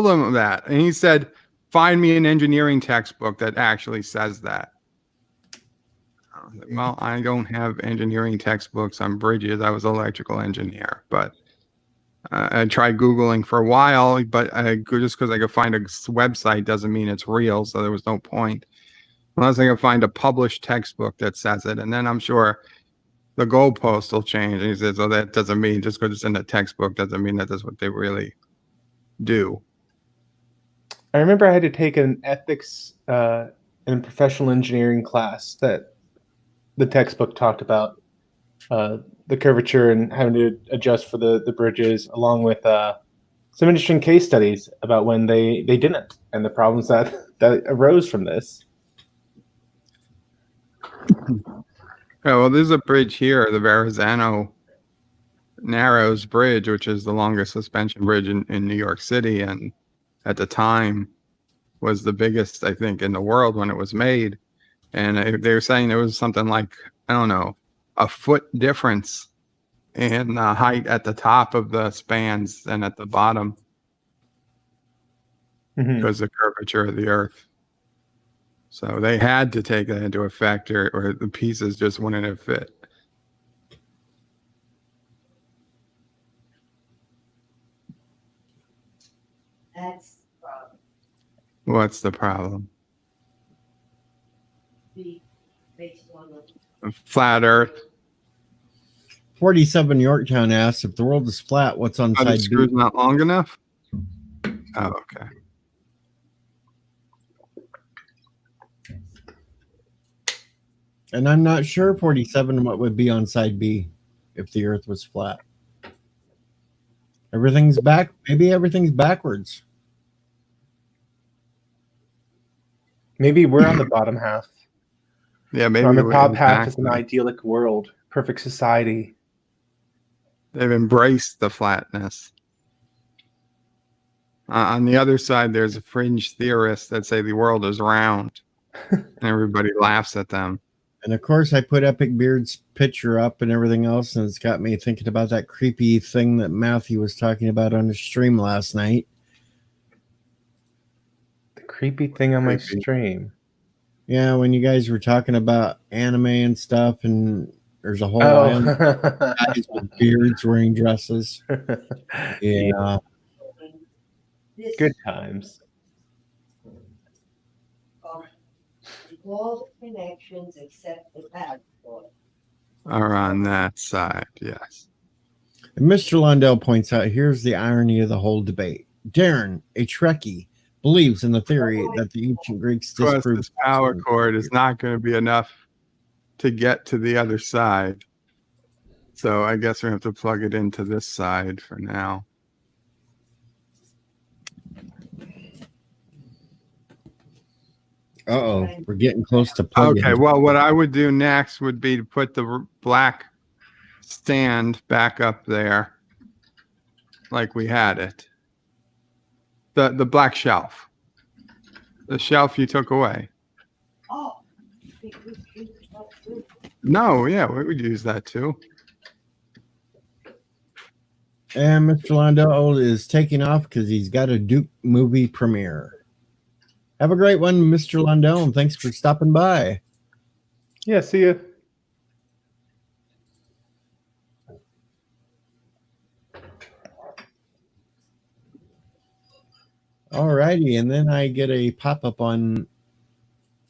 him that. And he said, find me an engineering textbook that actually says that. I was like, well, I don't have engineering textbooks on bridges. I was an electrical engineer, but I tried Googling for a while, but just because I could find a website doesn't mean it's real. So there was no point unless I can find a published textbook that says it. And then I'm sure the goalpost will change. And he says, oh, that doesn't mean just because it's in the textbook doesn't mean that that's what they really do. I remember I had to take an ethics and professional engineering class that the textbook talked about the curvature and having to adjust for the bridges, along with some interesting case studies about when they didn't and the problems that arose from this. Yeah, well, there's a bridge here, the Verrazano Narrows Bridge, which is the longest suspension bridge in New York City, and at the time was the biggest, I think, in the world when it was made. And they were saying there was something like, I don't know, a foot difference in height at the top of the spans and at the bottom because of the curvature of the Earth. So they had to take that into effect, or the pieces just wouldn't have fit. That's the problem. What's the problem? The based on the Flat Earth. 47 Yorktown asks, if the world is flat, what's on Are the side screws B? not long enough? Oh, okay. And I'm not sure, 47, what would be on side B if the Earth was flat. Everything's back. Maybe everything's backwards. Maybe we're on the bottom half. Yeah, maybe On the we're top half is an exactly. idyllic world, perfect society. They've embraced the flatness. On the other side, there's a fringe theorists that say the world is round, and everybody laughs at them. And of course, I put Epic Beard's picture up and everything else, and it's got me thinking about that creepy thing that Matthew was talking about on his stream last night. The creepy thing on my Creepy. stream. Yeah, when you guys were talking about anime and stuff, and there's a whole island of Oh. guys with beards wearing dresses. Yeah. this Good times. all the connections except the passport. Are on that side, yes. And Mr. Lundell points out, here's the irony of the whole debate. Darren, a Trekkie, believes in the theory that the ancient Greeks Of course, disproved. this power cord is not going to be enough to get to the other side. So I guess we have to plug it into this side for now. Uh-oh, we're getting close to plugging. Okay, well, what I would do next would be to put the black stand back up there like we had it. The black shelf. The shelf you took away. Oh, No, yeah, we would use that too. And Mr. Lundell is taking off because he's got a Duke movie premiere. Have a great one, Mr. Lundell, and thanks for stopping by. Yeah, see you. Alrighty, and then I get a pop-up on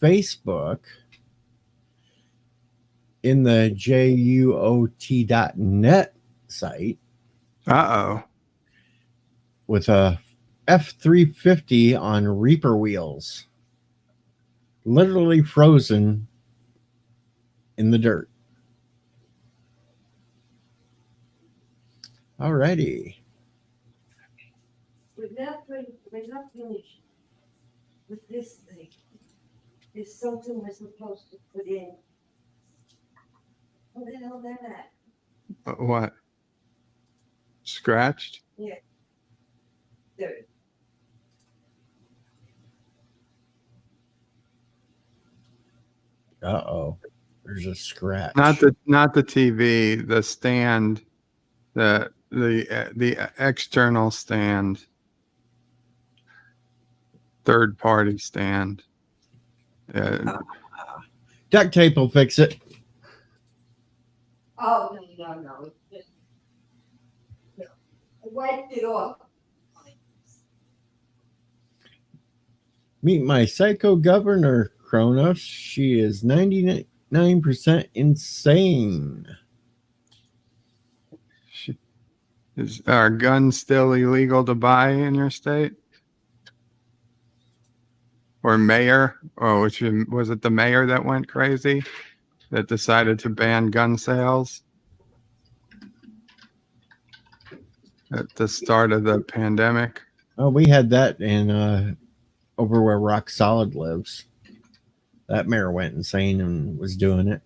Facebook in the JUOT.net site Uh-oh. with a F-350 on Reaper wheels. literally frozen in the dirt. Alrighty. We're not finished with this thing. There's something we're supposed to put in. What the hell is that? What? Scratched? There. Uh-oh. There's a scratch. Not the TV, the stand, the external stand, third party stand. Duct tape will fix it. Oh, no. It's just, no. I wiped it off. Meet my psycho governor, Kronos. She is 99% insane. Are guns still illegal to buy in your state? Or mayor? Oh, was it the mayor that went crazy? That decided to ban gun sales? At the start of the pandemic? Oh, we had that in over where Rock Solid lives. That mayor went insane and was doing it.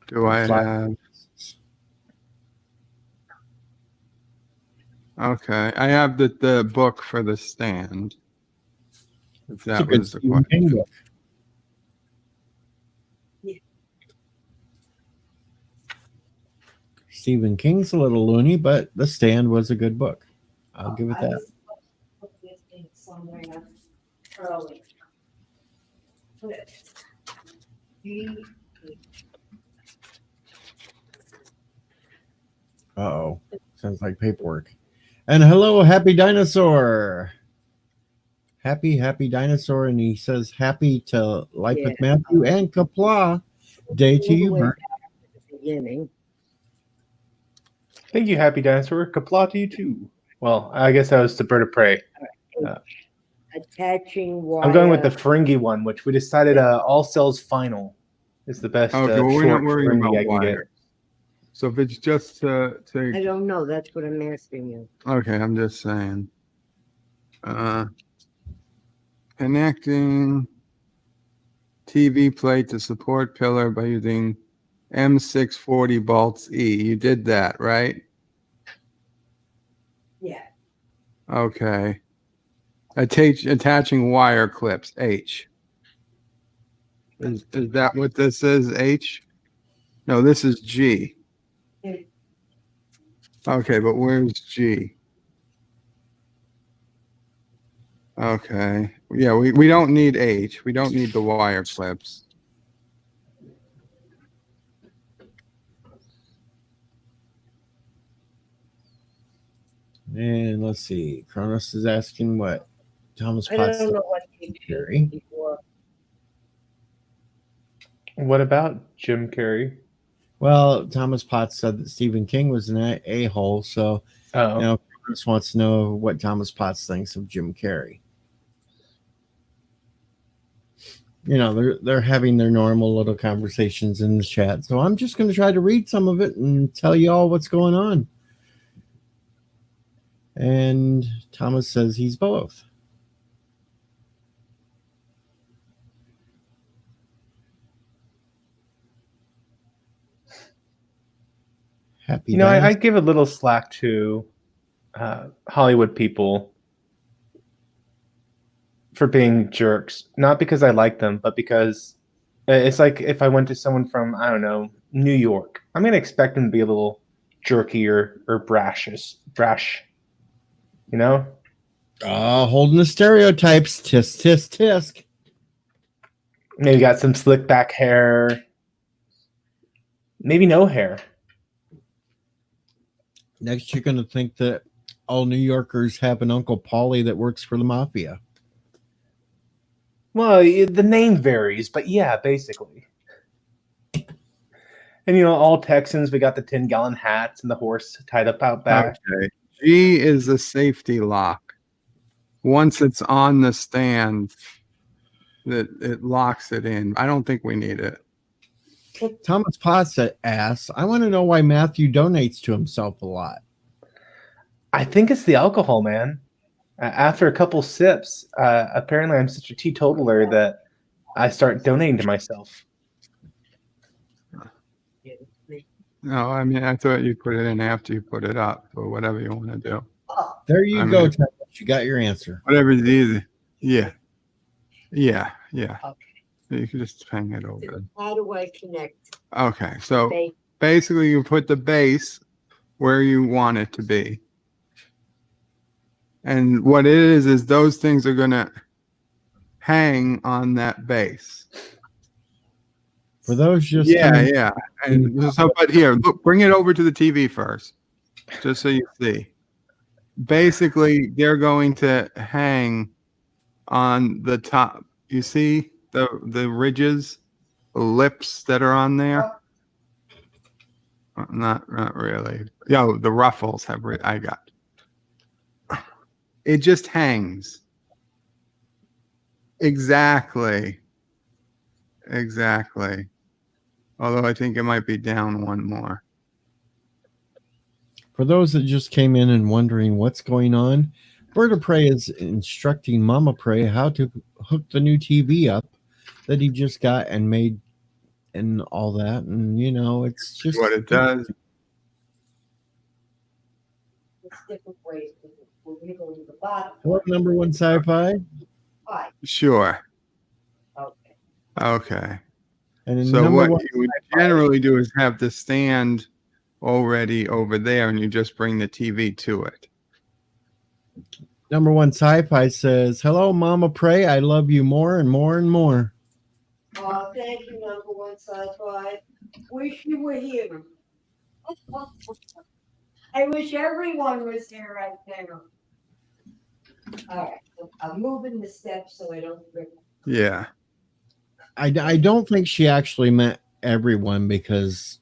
Do I have? Okay, I have the book for the stand. If that was the Stephen King question. book. Stephen King's a little loony, but The Stand was a good book. I'll give it I that. was supposed to put this in somewhere early. Put it. Uh-oh. Sounds like paperwork. And hello, Happy Dinosaur. Happy Dinosaur. And he says, happy to Life with Matthew and Kapla. Day to you, Bert. Beginning. Thank you, Happy Dinosaur. Kapla to you too. Well, I guess that was the Bird of Prey. Attaching wire. I'm going with the Ferengi one, which we decided All Cells Final is the best Okay, well, we're short not worrying Ferengi about I can get. wire. So if it's just I don't know. That's what I'm asking you. okay, I'm just saying. Connecting TV plate to support pillar by using M640 bolts E. You did that, right? Yeah. Okay. Attaching wire clips, H. Is that what this is, H? No, this is G. Okay, but where's G? Okay. Yeah, we don't need H. We don't need the wire clips. And let's see. Kronos is asking what Thomas I Potts don't know what he Carrey. did before. What about Jim Carrey? Well, Thomas Potts said that Stephen King was an a-hole, so Oh, now Kronos wants to know what Thomas Potts thinks of Jim Carrey. You know, they're having their normal little conversations in the chat, so I'm just going to try to read some of it and tell you all what's going on. And Thomas says he's both. Happy you know, I Dinosaur. give a little slack to Hollywood people for being jerks. Not because I like them, but because it's like if I went to someone from, I don't know, New York, I'm going to expect them to be a little jerky or brash, you know? Holding the stereotypes. Tisk, tisk, tisk. Maybe got some slick back hair. Maybe no hair. Next, you're going to think that all New Yorkers have an Uncle Paulie that works for the mafia. Well, the name varies, but yeah, basically. And all Texans, we got the 10-gallon hats and the horse tied up out back. Okay. G is a safety lock. Once it's on the stand, that it locks it in. I don't think we need it. Thomas Potts asks, I want to know why Matthew donates to himself a lot. I think it's the alcohol, man. After a couple sips, apparently I'm such a teetotaler that I start donating to myself. No, I mean, I thought you put it in after you put it up or whatever you want to do. Oh, There you I go, mean- Thomas. You got your answer. Whatever's easy. Yeah. Yeah. okay. You can just hang it over. How do I connect? Okay. So They- basically you put the base where you want it to be. And what it is those things are going to hang on that base. For those just Yeah, coming- yeah. And so, but here, look, bring it over to the TV first, just so you see. Basically, they're going to hang on the top. You see the ridges, the lips that are on there? Not really. Yo, the ruffles have. I got. It just hangs. Exactly. Although I think it might be down one more. For those that just came in and wondering what's going on, Bird of Prey is instructing Mama Prey how to hook the new TV up that he just got and made and all that. And, it's just What it does. It's different ways. We're going to go to the bottom. Hello, number one sci-fi. Hi. Sure. Okay. Okay. And in So number what one, you would generally do is have the stand already over there and you just bring the TV to it. number one sci-fi says, hello, Mama Prey. I love you more and more and more. Oh, thank you, number one sci-fi. Wish you were here. I wish everyone was here right now. All right, so I'm moving the steps so I don't rip. Yeah. I don't think she actually meant everyone, because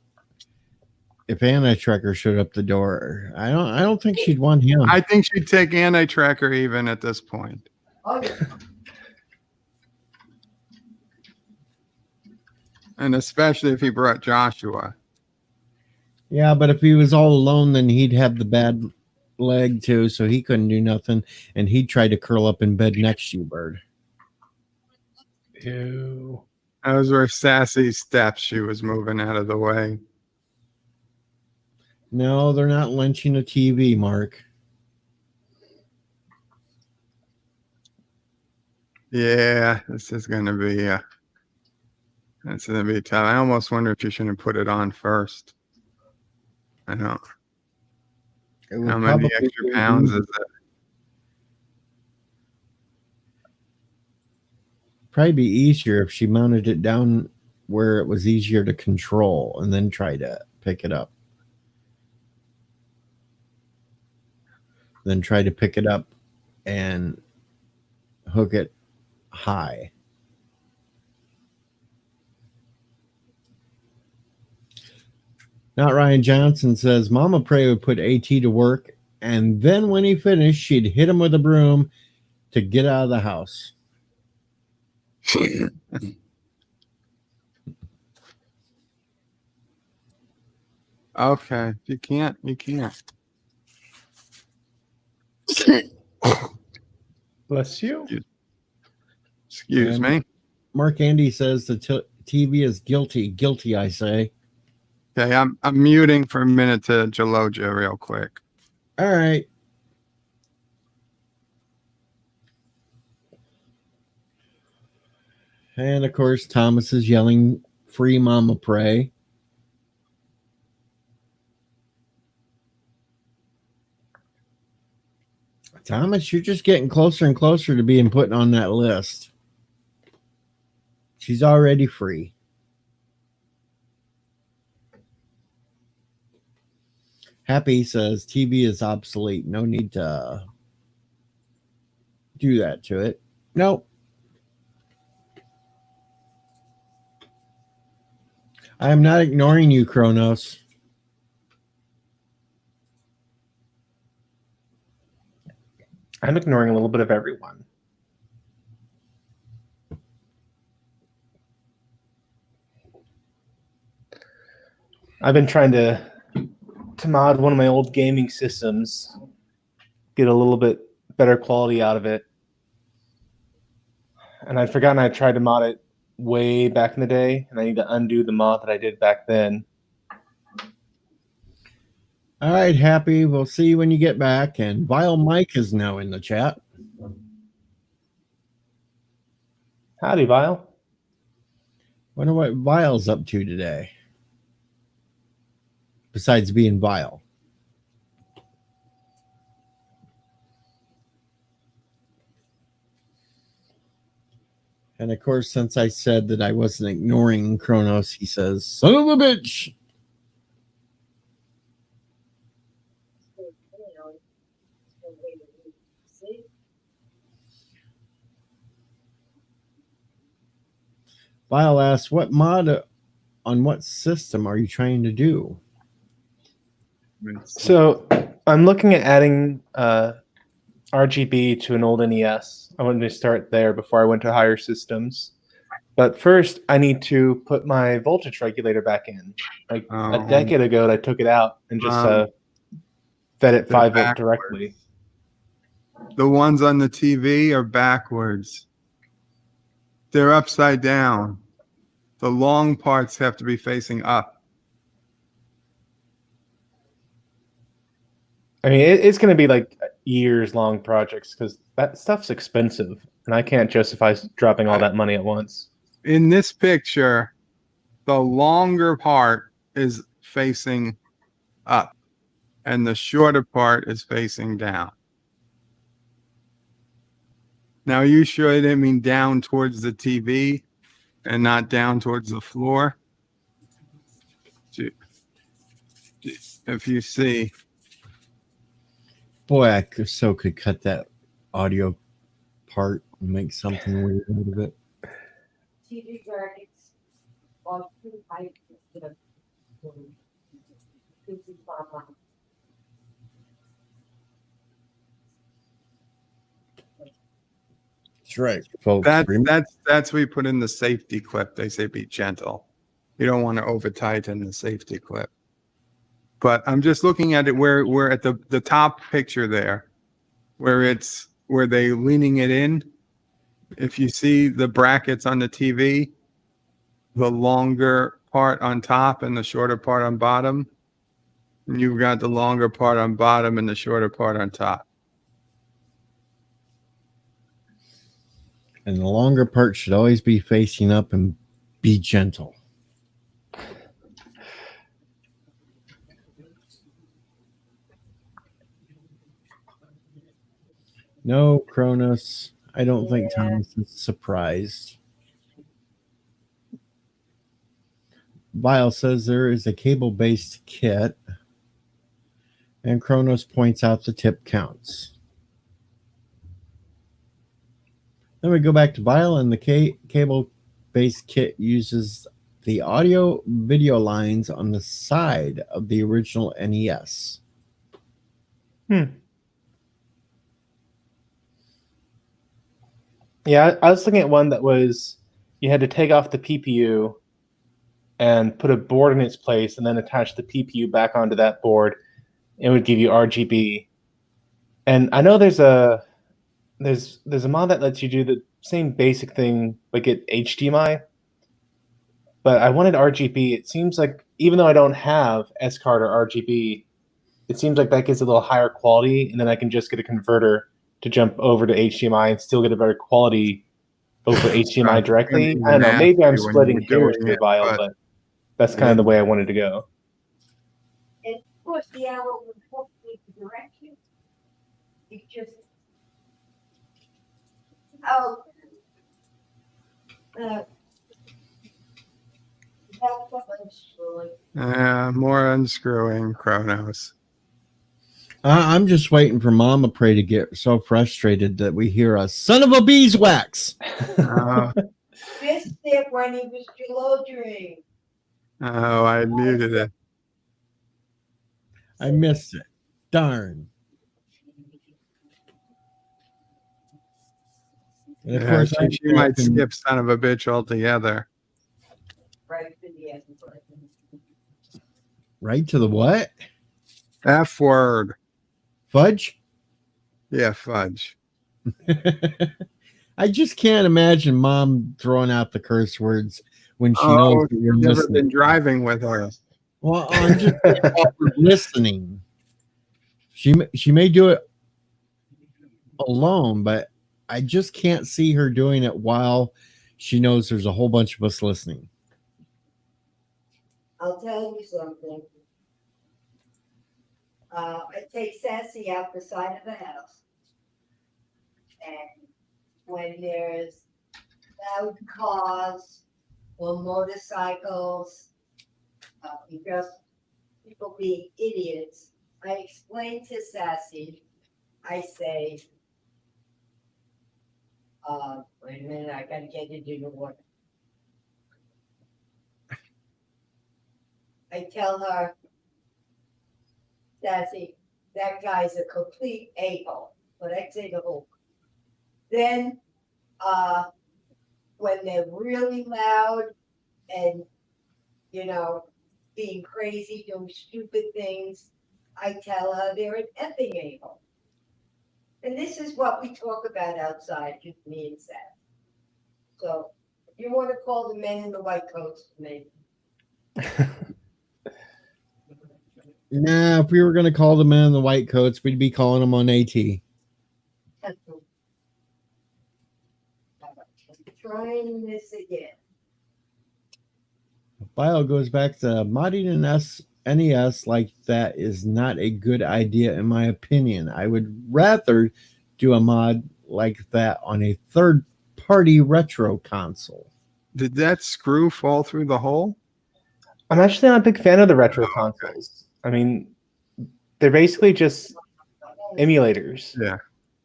if Anti-Tracker showed up the door, I don't think she'd want him. I think she'd take Anti-Tracker even at this point. Oh, yeah. And especially if he brought Joshua. Yeah, but if he was all alone, then he'd have the bad leg too, so he couldn't do nothing, and he'd try to curl up in bed next to you, Bird. Ew. Those were sassy steps she was moving out of the way. No, they're not lynching a TV, Mark. Yeah, this is going to be that's going to be tough. I almost wonder if you shouldn't put it on first. I don't. It would How many probably extra be- pounds is it? Probably be easier if she mounted it down where it was easier to control and then try to pick it up. Then try to pick it up and hook it high. Not Ryan Johnson says Mama Prey would put AT to work, and then when he finished, she'd hit him with a broom to get out of the house. Okay, if you can't, you can't. Bless you. Excuse And- me. Mark Andy says the TV is guilty. Guilty, I say. Okay, I'm muting for a minute to Jaloja real quick. All right. And of course, Thomas is yelling, "Free Mama Prey." Thomas, you're just getting closer and closer to being put on that list. She's already free. Happy says TV is obsolete. No need to do that to it. Nope. I'm not ignoring you, Kronos. I'm ignoring a little bit of everyone. I've been trying to mod one of my old gaming systems, get a little bit better quality out of it. And I'd forgotten I tried to mod it way back in the day, and I need to undo the mod that I did back then. All right, Happy. We'll see you when you get back. And Vile Mike is now in the chat. Howdy, Vile. Wonder what Vile's up to today. Besides being vile. And of course, since I said that I wasn't ignoring Kronos, he says, son of a bitch. Vile asks, what mod on what system are you trying to do? So I'm looking at adding RGB to an old NES. I wanted to start there before I went to higher systems. But first, I need to put my voltage regulator back in. Like a decade ago, I took it out and just fed it 5 volt directly. The ones on the TV are backwards. They're upside down. The long parts have to be facing up. I mean, it's going to be like years-long projects because that stuff's expensive, and I can't justify dropping all that money at once. In this picture, the longer part is facing up, and the shorter part is facing down. Now, are you sure I didn't mean down towards the TV and not down towards the floor? If you see. Boy, I could cut that audio part and make something weird out of it. TV brackets on 2 heights. That's right, folks. That's we put in the safety clip. They say be gentle. You don't want to over tighten the safety clip. But I'm just looking at it where we're at the top picture there, where they leaning it in. If you see the brackets on the TV, the longer part on top and the shorter part on bottom, and you've got the longer part on bottom and the shorter part on top. And the longer part should always be facing up and be gentle. No, Kronos. I don't think Thomas is surprised. Vile says there is a cable-based kit, and Kronos points out the tip counts. Then we go back to Vile, and the cable-based kit uses the audio-video lines on the side of the original NES. Yeah, I was looking at one that was you had to take off the PPU and put a board in its place and then attach the PPU back onto that board. It would give you RGB. And I know there's a mod that lets you do the same basic thing, like get HDMI. But I wanted RGB. It seems like even though I don't have S-Card or RGB, it seems like that gives a little higher quality, and then I can just get a converter to jump over to HDMI and still get a better quality over HDMI directly. I don't know. Maybe I'm splitting hairs here, Vile, but that's kind of the way I wanted to go. And of course, the arrow would hopefully direct you. It just More unscrewing, Kronos. I'm just waiting for Mama Pray to get so frustrated that we hear a son of a beeswax. Uh, missed it when he was gelodering. Oh, I muted it. I missed it. Darn. And of Yeah, course, she might skip son of a bitch altogether. Right to the end. right to the what? F word. Fudge? Yeah, fudge. I just can't imagine mom throwing out the curse words when she Oh, knows that you're you've never listening. been driving with her. Well, I'm just listening. She may do it alone, but I just can't see her doing it while she knows there's a whole bunch of us listening. I'll tell you something. I take Sassy out the side of the house. And when there's loud cars or motorcycles, because people being idiots, I explain to Sassy, I say, wait a minute, I gotta get into the water. I tell her, Sassy, that guy's a complete a-hole, but I say the whole. Then, when they're really loud and, being crazy, doing stupid things, I tell her they're an effing a-hole. And this is what we talk about outside, just me and Sassy. So, if you want to call the men in the white coats to me. Nah, if we were going to call the men in the white coats, we'd be calling them on AT. Trying this again. Bio goes back to modding an NES like that is not a good idea in my opinion. I would rather do a mod like that on a third-party retro console. Did that screw fall through the hole? I'm actually not a big fan of the retro consoles. I mean, they're basically just emulators. Yeah.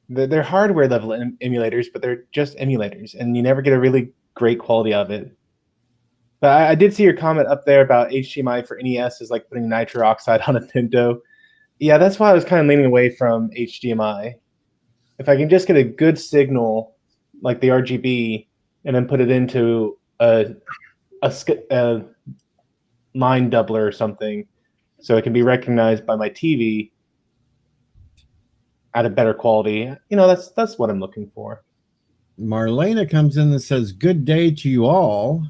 They're hardware level emulators, but they're just emulators, and you never get a really great quality of it. But I did see your comment up there about HDMI for NES is like putting nitro oxide on a Nintendo. Yeah, that's why I was kind of leaning away from HDMI. If I can just get a good signal, like the RGB, and then put it into a line doubler or something, so it can be recognized by my TV at a better quality. That's what I'm looking for. Marlena comes in and says, "Good day to you all."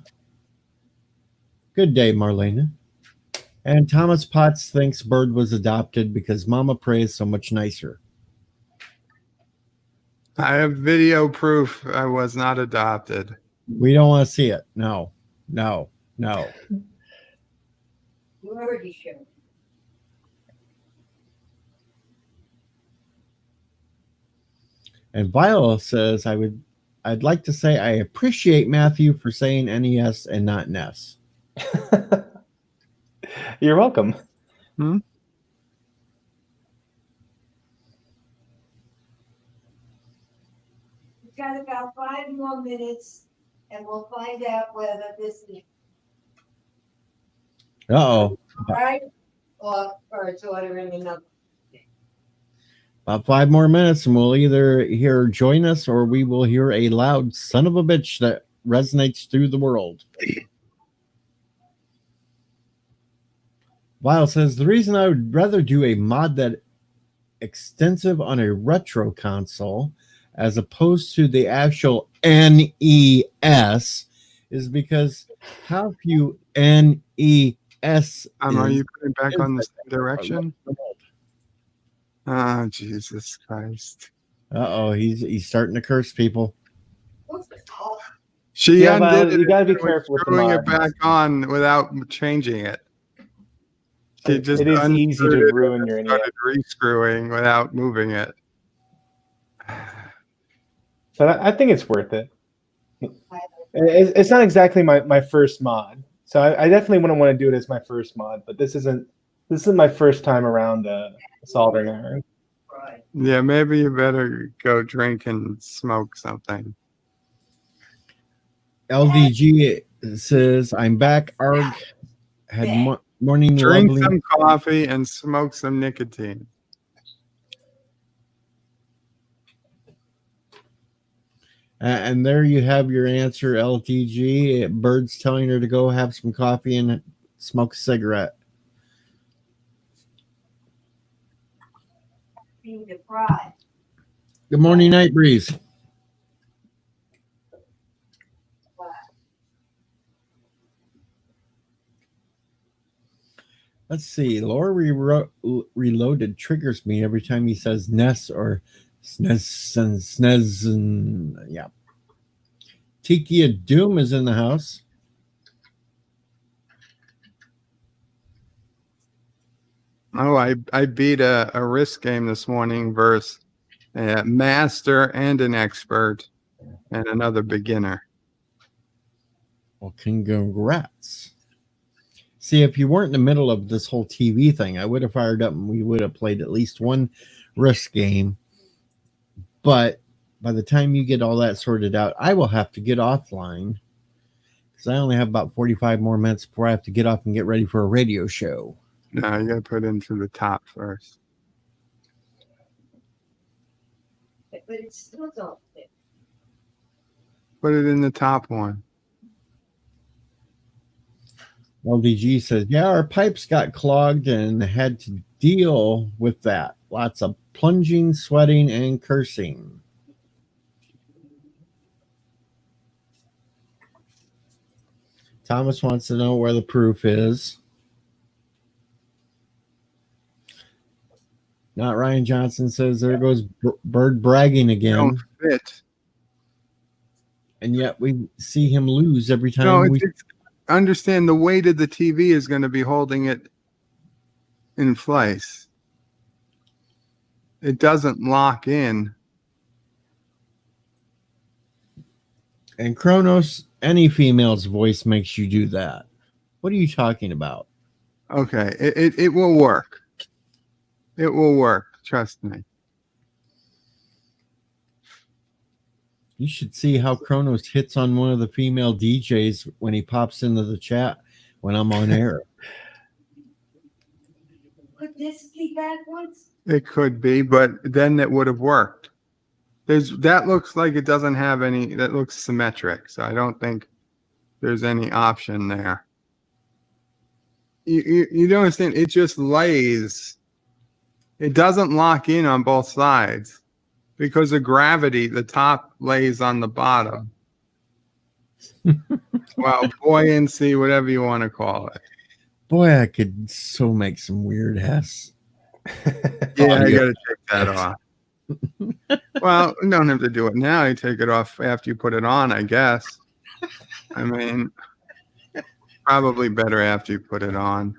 Good day, Marlena. And Thomas Potts thinks Bird was adopted because Mama Prey is so much nicer. I have video proof I was not adopted. We don't want to see it. No. You already showed. And Viola says, I'd like to say I appreciate Matthew for saying NES and not NES. You're welcome. We've got about 5 more minutes, and we'll find out whether this is Uh-oh. right or it's ordering another. About 5 more minutes, and we'll either hear join us or we will hear a loud son of a bitch that resonates through the world. Vile says, the reason I would rather do a mod that extensive on a retro console as opposed to the actual NES is because how few NES Are you putting back on the same direction? Oh, Jesus Christ. Uh-oh, he's starting to curse people. She Yeah, undid well, it. you gotta be and was careful with the screwing it mods. back on without changing it. She just It is easy to unscrewed it ruin and your NES. started re-screwing without moving it. But I think it's worth it. It's not exactly my first mod, so I definitely wouldn't want to do it as my first mod. But this is my first time around soldering iron. Right. Yeah, maybe you better go drink and smoke something. LDG says, I'm back, Arg. had Yeah. morning Drink lovely. some coffee and smoke some nicotine. And there you have your answer, LTG. Bird's telling her to go have some coffee and smoke a cigarette. Being deprived. Good morning, Night Breeze. Let's see. Laura Reloaded triggers me every time he says Ness or Snez and Snez. And yeah. Tiki of Doom is in the house. Oh, I beat a risk game this morning versus a master and an expert and another beginner. Well, congrats. See, if you weren't in the middle of this whole TV thing, I would have fired up and we would have played at least one risk game. But by the time you get all that sorted out, I will have to get offline because I only have about 45 more minutes before I have to get off and get ready for a radio show. No, you got to put it into the top first. But it's still don't fit. Put it in the top one. LDG says, yeah, our pipes got clogged and had to deal with that. Lots of plunging, sweating, and cursing. Thomas wants to know where the proof is. Not Ryan Johnson says, there goes Bird bragging again. Don't fit. And yet we see him lose every time No, we... understand the weight of the TV is going to be holding it in place. It doesn't lock in. And Kronos, any female's voice makes you do that. What are you talking about? Okay, it will work. It will work. Trust me. You should see how Kronos hits on one of the female DJs when he pops into the chat when I'm on air. Could this be backwards? It could be, but then it would have worked. That looks like it doesn't have any. That looks symmetric, so I don't think there's any option there. You don't understand. It just lays. It doesn't lock in on both sides because of gravity. The top lays on the bottom. Well, buoyancy, whatever you want to call it. Boy, I could so make some weird ass. Yeah, I got to take that off. Well, you don't have to do it now. You take it off after you put it on, I guess. I mean, probably better after you put it on.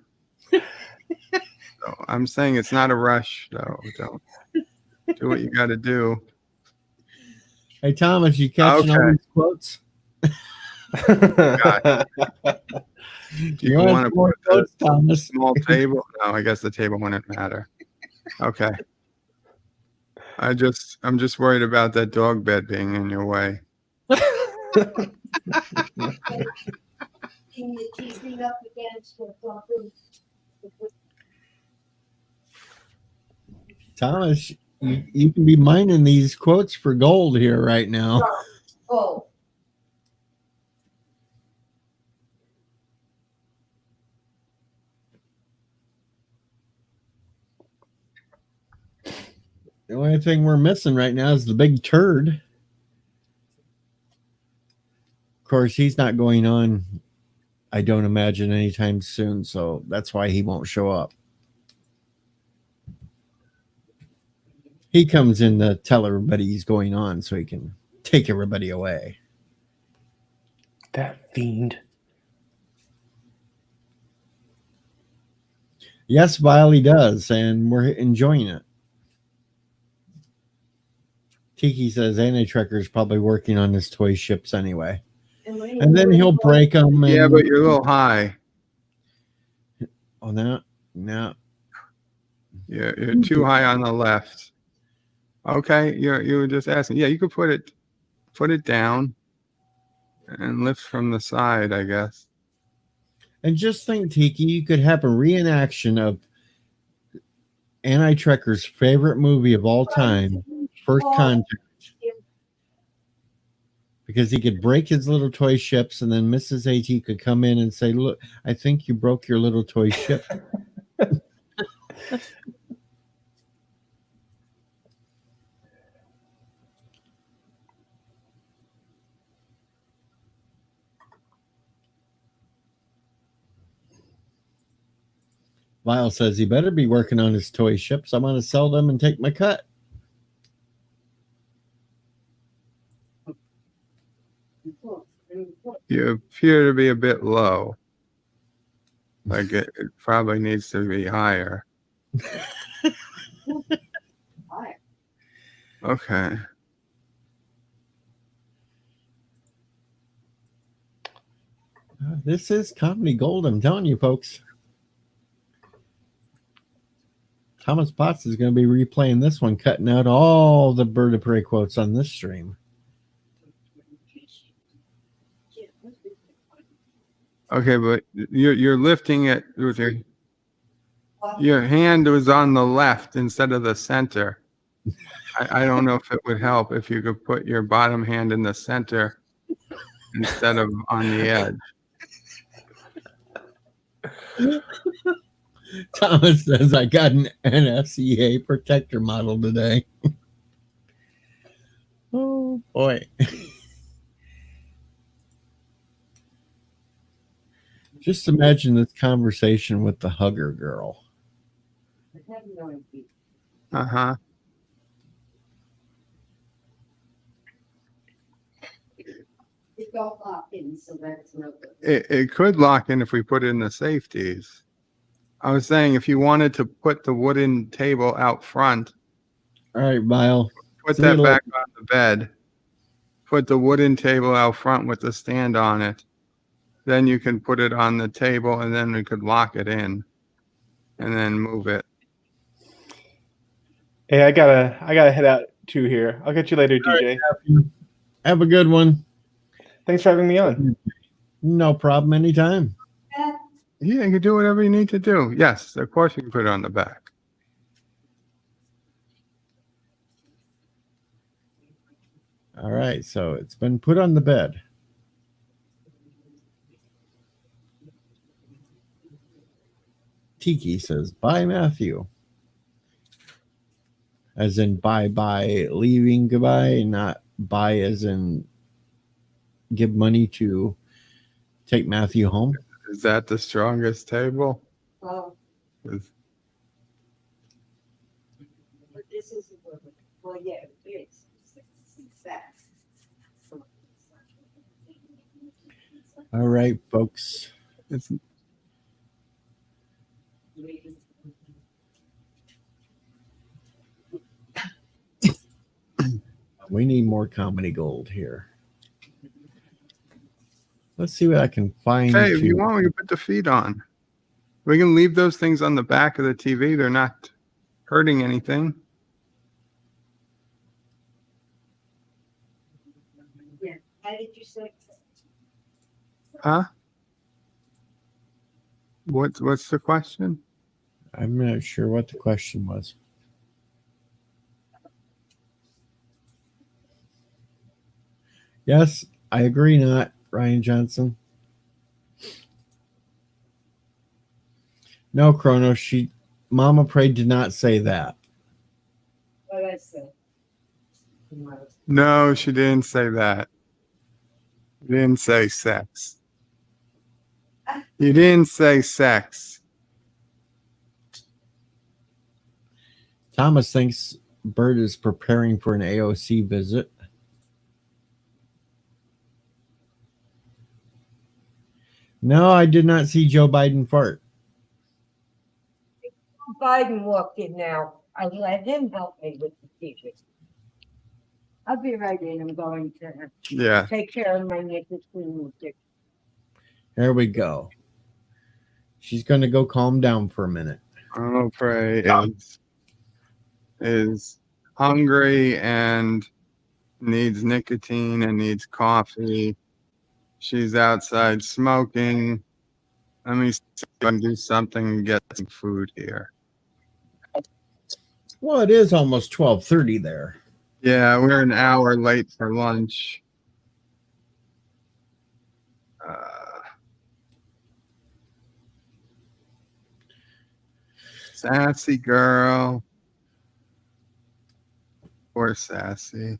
So I'm saying it's not a rush, though. Don't do what you got to do. Hey, Thomas, you catching all these quotes? Do you want to more put quotes, a Thomas? small table? No, I guess the table wouldn't matter. Okay. I'm just worried about that dog bed being in your way. Can you TV up against the something? Thomas, you can be mining these quotes for gold here right now. Oh, The only thing we're missing right now is the big turd. Of course, he's not going on, I don't imagine, anytime soon, so that's why he won't show up. He comes in to tell everybody he's going on so he can take everybody away. That fiend. Yes, Vile, he does, and we're enjoying it. Tiki says Anti-Trekker's probably working on his toy ships anyway. And then he'll break them. Yeah, but you're a little high. Oh, no. You're too high on the left. Okay, you were just asking. Yeah, you could put it down and lift from the side, I guess. And just think, Tiki, you could have a reenaction of Anti Trekker's favorite movie of all time, First Contact. Because he could break his little toy ships, and then Mrs. AT could come in and say, "Look, I think you broke your little toy ship." Lyle says he better be working on his toy ships. I want to sell them and take my cut. You appear to be a bit low. Like it probably needs to be higher. Okay. This is comedy gold, I'm telling you, folks. Thomas Potts is going to be replaying this one, cutting out all the Bird of Prey quotes on this stream. Okay, but you're lifting it with your hand was on the left instead of the center. I don't know if it would help if you could put your bottom hand in the center instead of on the edge. Thomas says, I got an NSEA protector model today. Oh, boy. Just imagine this conversation with the hugger girl. Uh-huh. It don't lock in, so that's no good. It could lock in if we put in the safeties. I was saying if you wanted to put the wooden table out front, All right, Vile. put See that you back on the bed, put the wooden table out front with the stand on it. Then you can put it on the table and then we could lock it in and then move it. Hey, I gotta head out too here. I'll catch you later, DJ. Have a good one. Thanks for having me on. No problem, anytime. Yeah, you can do whatever you need to do. Yes, of course you can put it on the back. All right, so it's been put on the bed. Tiki says, bye, Matthew. As in bye, leaving, goodbye, not bye as in give money to take Matthew home. Is that the strongest table? Well, Is- but this is, well, yeah, it's that. All right, folks. It's We need more comedy gold here. Let's see what I can find. hey, if you to- want, we can put the feet on. We can leave those things on the back of the TV. They're not hurting anything. Yeah, how did you say? Huh? What's the question? I'm not sure what the question was. Yes, I agree not, Ryan Johnson. No, Kronos, Mama Prey did not say that. What I said. No, she didn't say that. You didn't say sex. You didn't say sex. Thomas thinks Bert is preparing for an AOC visit. No, I did not see Joe Biden fart. Biden walked in now. I let him help me with the teachers. I'll be right in. I'm going to Yeah. take care of my nicotine. There we go. She's going to go calm down for a minute. Mama Prey is hungry and needs nicotine and needs coffee. She's outside smoking. Let me see if I can do something and get some food here. Well, it is almost 12:30 there. Yeah, we're an hour late for lunch. Sassy girl. Poor Sassy.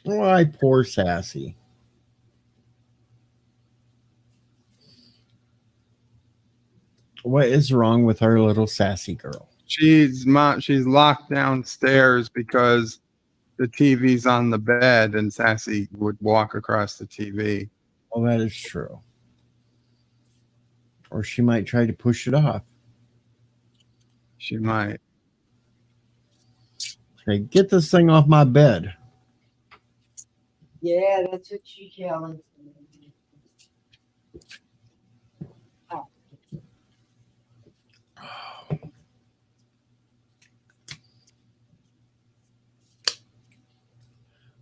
Why, poor Sassy. What is wrong with our little sassy girl? She's locked downstairs because the TV's on the bed and Sassy would walk across the TV. Well, that is true. Or she might try to push it off. She might. Hey, get this thing off my bed. Yeah, that's what she's yelling.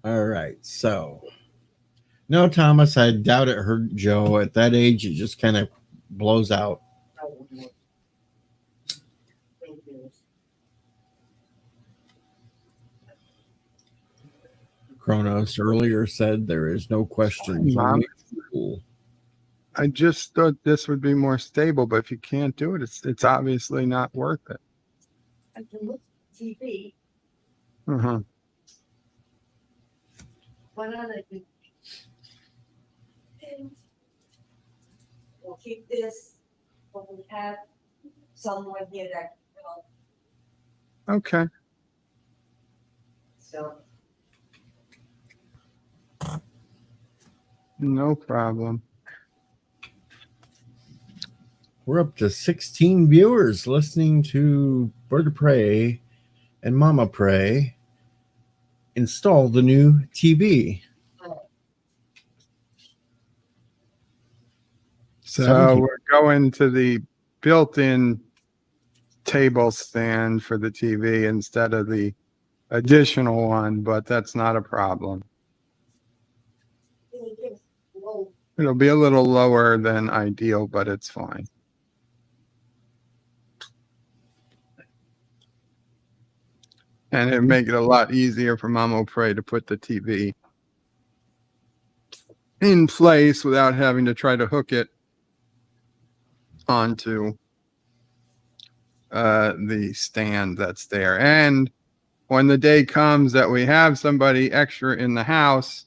All right, so no, Thomas, I doubt it hurt Joe. At that age, it just kind of blows out. Kronos earlier said there is no question. Mom, I just thought this would be more stable, but if you can't do it, it's obviously not worth it. I can look at TV. Uh-huh. Why not I do? We'll keep this when we have someone here that can help. Okay. So No problem. We're up to 16 viewers listening to Bird of Prey and Mama Prey install the new TV. So 17. we're going to the built-in table stand for the TV instead of the additional one, but that's not a problem. It'll be a little lower than ideal, but it's fine. And it'd make it a lot easier for Mama Prey to put the TV in place without having to try to hook it onto the stand that's there. And when the day comes that we have somebody extra in the house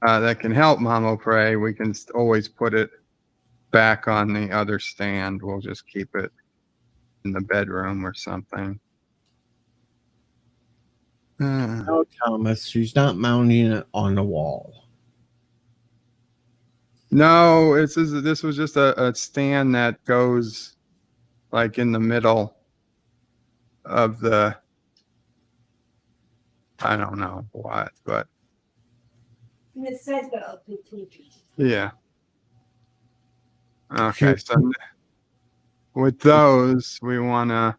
that can help Mama Prey, we can always put it back on the other stand. We'll just keep it in the bedroom or something. No, Thomas, she's not mounting it on the wall. No, this was just a stand that goes like in the middle of the, I don't know what, but in the center of the TV. yeah. Okay, so with those, we want to,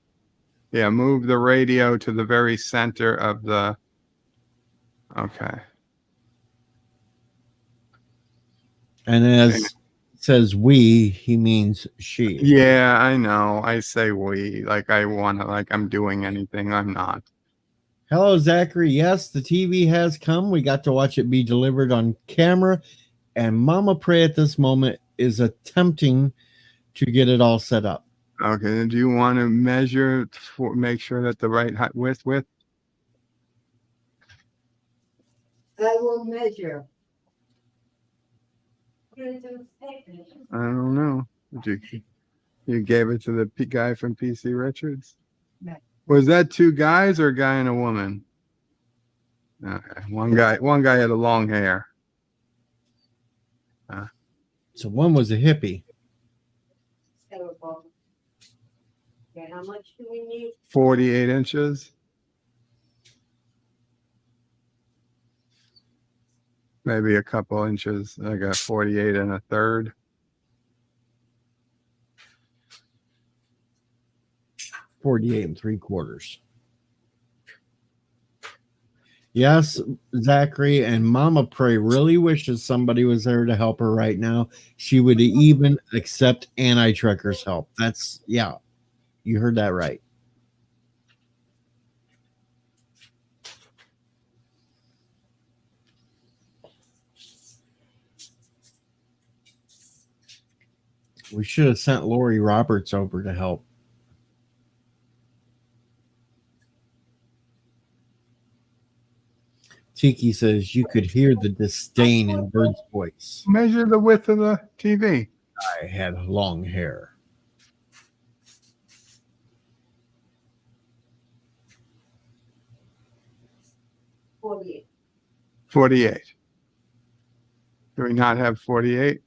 move the radio to the very center of the, okay. And as it says we, he means she. Yeah, I know. I say we, like I want to, like I'm doing anything. I'm not. Hello, Zachary. Yes, the TV has come. We got to watch it be delivered on camera. And Mama Prey at this moment is attempting to get it all set up. Okay, do you want to measure for make sure that the right height width? I will measure. I don't know. You gave it to the guy from PC Richards? No. Was that two guys or a guy and a woman? Okay, one guy had a long hair. So one was a hippie. Terrible. Okay, how much do we need? 48 inches. Maybe a couple inches. I got 48 and a third. .48 3/4. Yes, Zachary, and Mama Pray really wishes somebody was there to help her right now. She would even accept anti-trucker's help. That's, yeah, you heard that right. We should have sent Lori Roberts over to help. Tiki says you could hear the disdain in Bird's voice. Measure the width of the TV. I had long hair. $48. 48. Do we not have 48?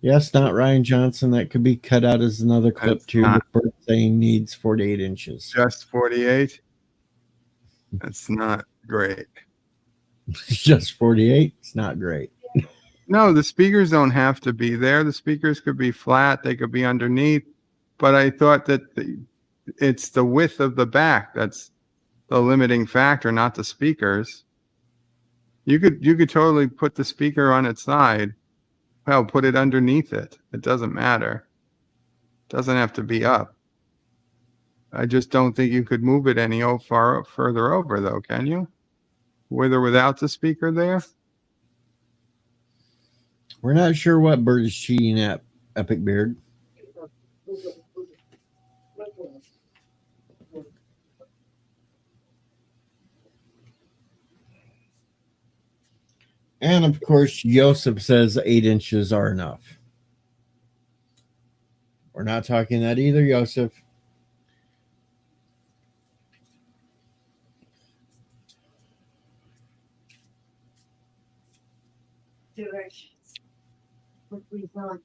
Yes, not Ryan Johnson. That could be cut out as another clip That's too. not. Bird saying needs 48 inches. Just 48? That's not great. Just 48. It's not great. No, the speakers don't have to be there. The speakers could be flat. They could be underneath. But I thought that it's the width of the back that's the limiting factor, not the speakers. You could totally put the speaker on its side. Well, put it underneath it. It doesn't matter. It doesn't have to be up. I just don't think you could move it any far further over, though, can you? With or without the speaker there? We're not sure what Bird is cheating at, Epic Beard. And of course, Joseph says 8 inches are enough. We're not talking that either, Joseph. Directions. What we want.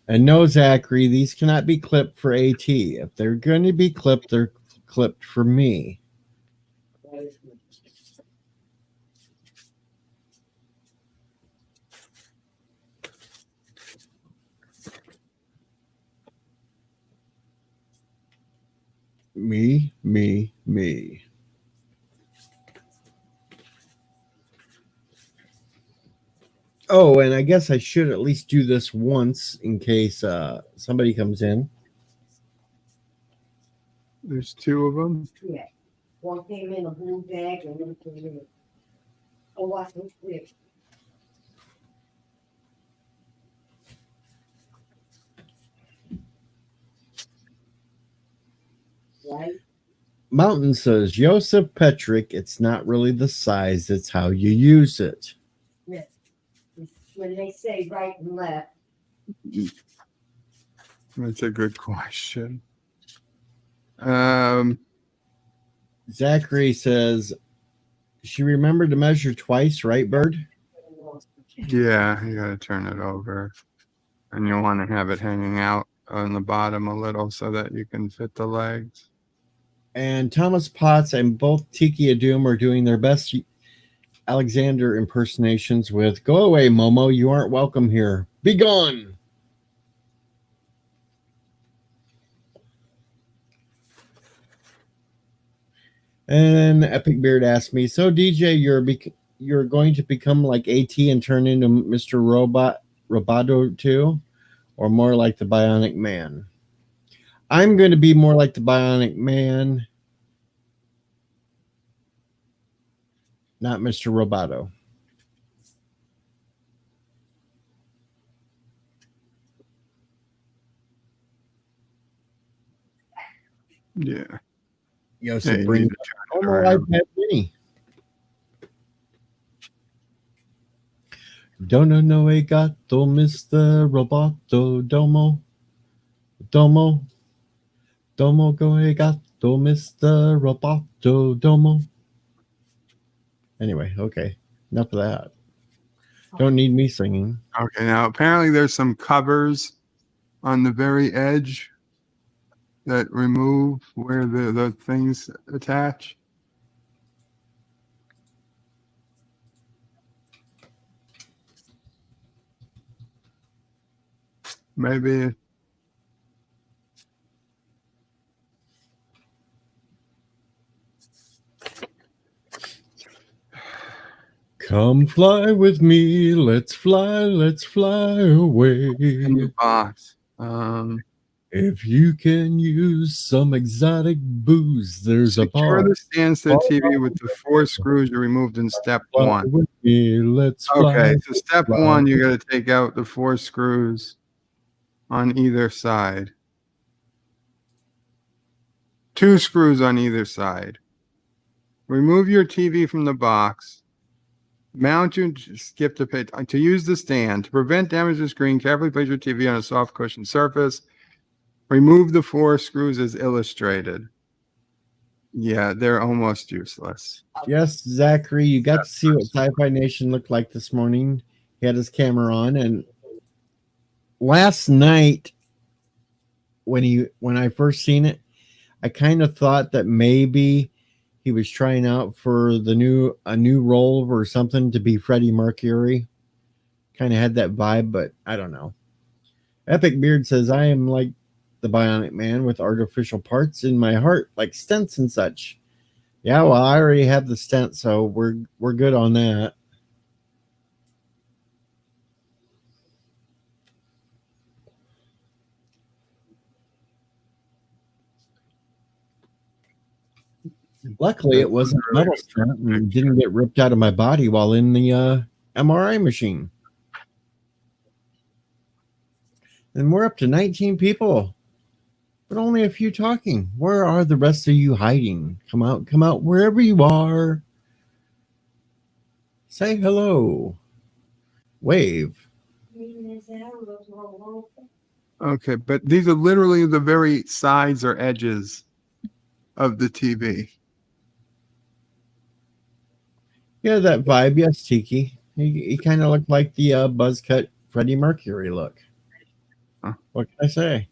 And no, Zachary, these cannot be clipped for AT. If they're going to be clipped, they're clipped for me. Me. Oh, and I guess I should at least do this once in case somebody comes in. There's 2 of them. Yeah. One came in a blue bag and one came in. Oh, I think this. Right? Mountain says, Joseph Petrick, it's not really the size, it's how you use it. Yes. When they say right and left. That's a good question. Zachary says, she remembered to measure twice, right, Bird? Yeah, you got to turn it over. And you'll want to have it hanging out on the bottom a little so that you can fit the legs. And Thomas Potts and both Tiki Adum are doing their best Alexander impersonations with "Go away, Momo, you aren't welcome here. Be gone." And Epic Beard asked me, "So DJ, you're going to become like AT and turn into Mr. Roboto too, or more like the Bionic Man?" I'm going to be more like the Bionic Man, not Mr. Roboto. Yeah. Yosef, you bring need to turn it normal around. iPad Mini. Dono no e gato, Mr. Roboto, domo. Domo go e gato, Mr. Roboto, domo. Anyway, okay. Enough of that. Don't need me singing. Okay, now apparently there's some covers on the very edge that remove where the things attach. Maybe Come fly with me. Let's fly away. In the box. If you can use some exotic booze, there's a Secure bar. the stands to the TV with the 4 screws you removed in step Fly 1. with me. Let's fly. Okay, so step fly. 1, you got to take out the 4 screws on either side. 2 screws on either side. Remove your TV from the box. Mount your skip the page. To use the stand, to prevent damage to the screen, carefully place your TV on a soft cushioned surface. Remove the 4 screws as illustrated. Yeah, they're almost useless. Yes, Zachary, you got to see what Sci-Fi Nation looked like this morning. He had his camera on, and last night when I first seen it, I kind of thought that maybe he was trying out for a new role or something to be Freddie Mercury. Kind of had that vibe, but I don't know. Epic Beard says, I am like the Bionic Man with artificial parts in my heart, like stents and such. Yeah, well, I already have the stent, so we're good on that. Luckily, it wasn't a metal stent and didn't get ripped out of my body while in the MRI machine. And we're up to 19 people, but only a few talking. Where are the rest of you hiding? Come out wherever you are. Say hello. Wave. Okay, but these are literally the very sides or edges of the TV. Yeah, that vibe. Yes, Tiki. He kind of looked like the buzz cut Freddie Mercury look. Huh. What can I say?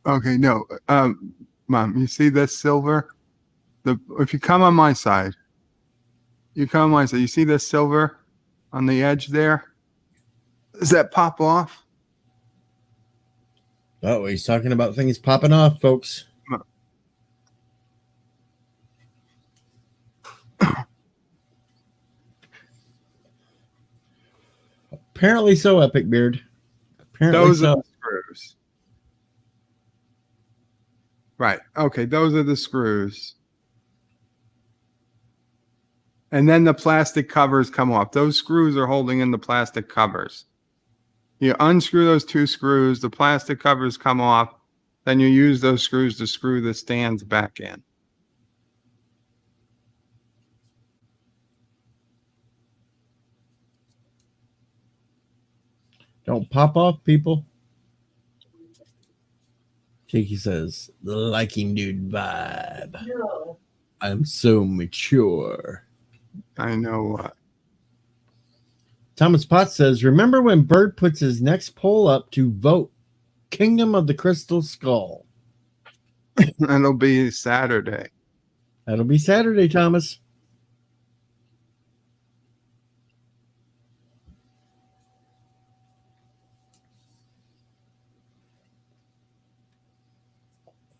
Okay, no. Mom, you see this silver? If you come on my side, you see this silver on the edge there? Does that pop off? Oh, he's talking about things popping off, folks. Apparently so, Epic Beard. Apparently Those so. are the screws. Right. Okay, those are the screws. And then the plastic covers come off. Those screws are holding in the plastic covers. You unscrew those 2 screws, the plastic covers come off, then you use those screws to screw the stands back in. Don't pop off, people. Tiki says, the liking dude vibe. No. I'm so mature. I know what. Thomas Potts says, remember when Bird puts his next poll up to vote Kingdom of the Crystal Skull? That'll be Saturday. That'll be Saturday, Thomas.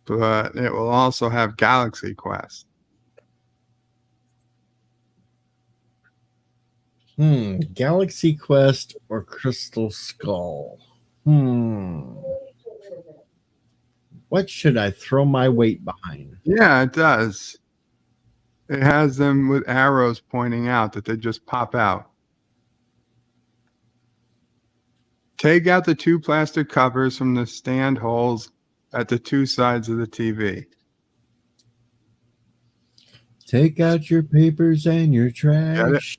But it will also have Galaxy Quest. Galaxy Quest or Crystal Skull? What should I throw my weight behind? Yeah, it does. It has them with arrows pointing out that they just pop out. Take out the 2 plastic covers from the stand holes at the 2 sides of the TV. Take out your papers and your trash,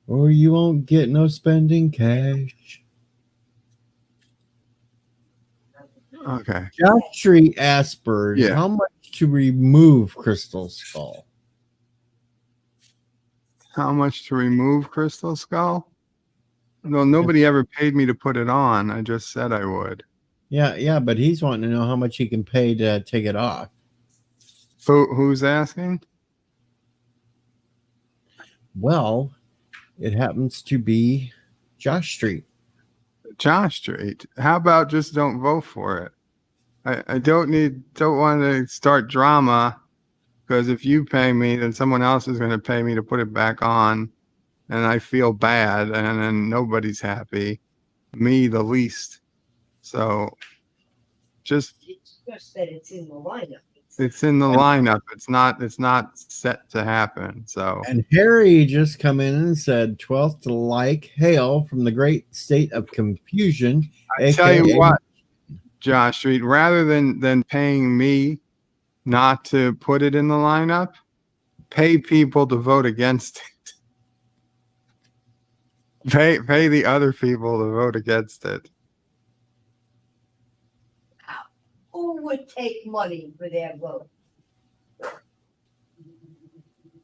or you won't get no spending cash. Okay. Josh Street Asper, Yeah. how much to remove Crystal Skull? How much to remove Crystal Skull? No, nobody ever paid me to put it on. I just said I would. Yeah, but he's wanting to know how much he can pay to take it off. Who's asking? Well, it happens to be Josh Street. John Street. How about just don't vote for it? I don't want to start drama, because if you pay me, then someone else is going to pay me to put it back on, and I feel bad, and then nobody's happy, me the least. So just It's just that it's in the lineup. it's in the lineup. It's not set to happen. So And Harry just come in and said 12th to like hail from the great state of confusion. I tell you what, Josh Street, rather than paying me not to put it in the lineup, pay people to vote against it. Pay the other people to vote against it. Who would take money for their vote?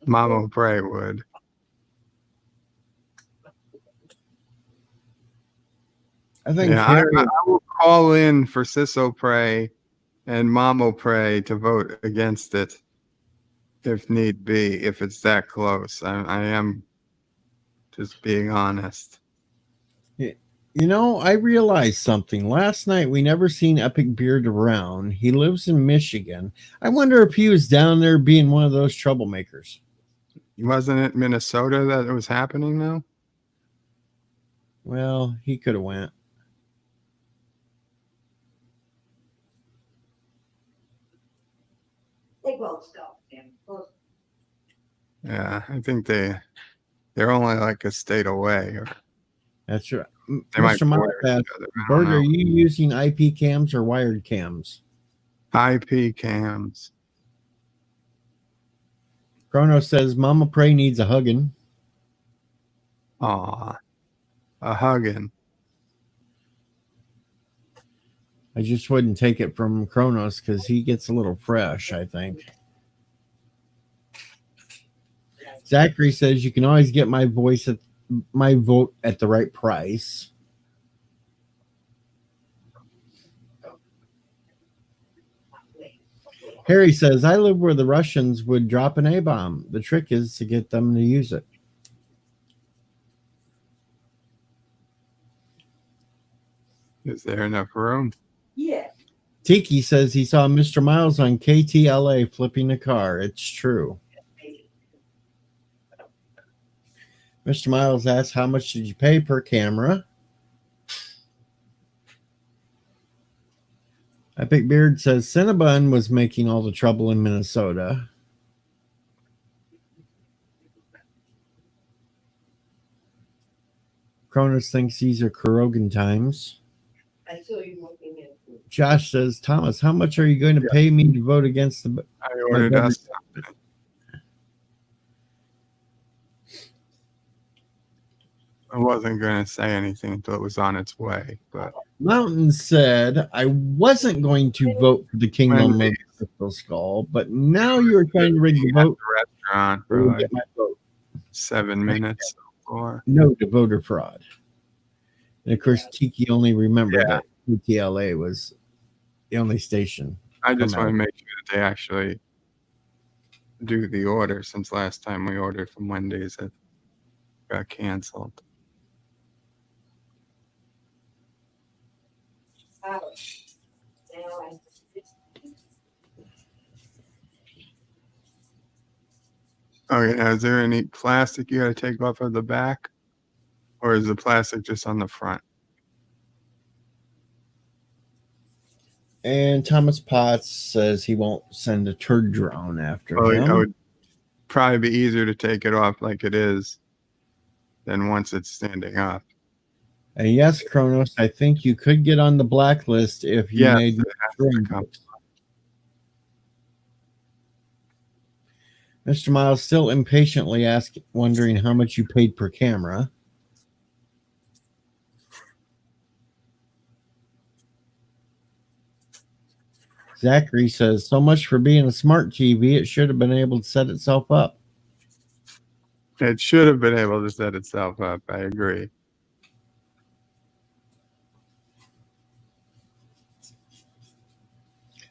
Mama Bray would. I think Yeah, Harry, I will call in for Ciso Pray and Mamo Pray to vote against it if need be, if it's that close. I am just being honest. you know, I realized something. Last night we never seen Epic Beard around. He lives in Michigan. I wonder if he was down there being one of those troublemakers. Wasn't it Minnesota that it was happening though? Well, he could have went. They both stop them. Both. Yeah, I think they're only like a state away. Or That's right. they might Mr. border Marquez, each other. I Bert, don't are know. you using IP cams or wired cams? IP cams. Chrono says Mama Pray needs a hugging. Aw, a hugging. I just wouldn't take it from Kronos because he gets a little fresh, I think. Zachary says you can always get my vote at the right price. Harry says, I live where the Russians would drop an A-bomb. The trick is to get them to use it. Is there enough room? Yeah. Tiki says he saw Mr. Miles on KTLA flipping a car. It's true. Mr. Miles asks, how much did you pay per camera? Epic Beard says Cinnabon was making all the trouble in Minnesota. Cronus thinks these are Kurogan times. I saw you looking at it. Josh says, Thomas, how much are you going to pay me to vote against the... I ordered us. I wasn't going to say anything until it was on its way, but Mountain said, I wasn't going to vote for the Kingdom of Wendy's. the Crystal Skull, but now you're trying to rig the at vote. the restaurant Or for like get my vote. 7 minutes or No to voter fraud. And of course, Tiki only remembered Yeah. that UTLA was the only station. I just Come want to out. make sure that they actually do the order, since last time we ordered from Wendy's it got canceled. Oh. Now I- Okay, now is there any plastic you got to take off of the back, or is the plastic just on the front? And Thomas Potts says he won't send a turd drone after Well, him. it would probably be easier to take it off like it is than once it's standing up. And yes, Kronos, I think you could get on the blacklist if you Yes, made it has to come. Mr. Miles still impatiently asks, wondering how much you paid per camera. Zachary says, so much for being a smart TV. It should have been able to set itself up. It should have been able to set itself up. I agree.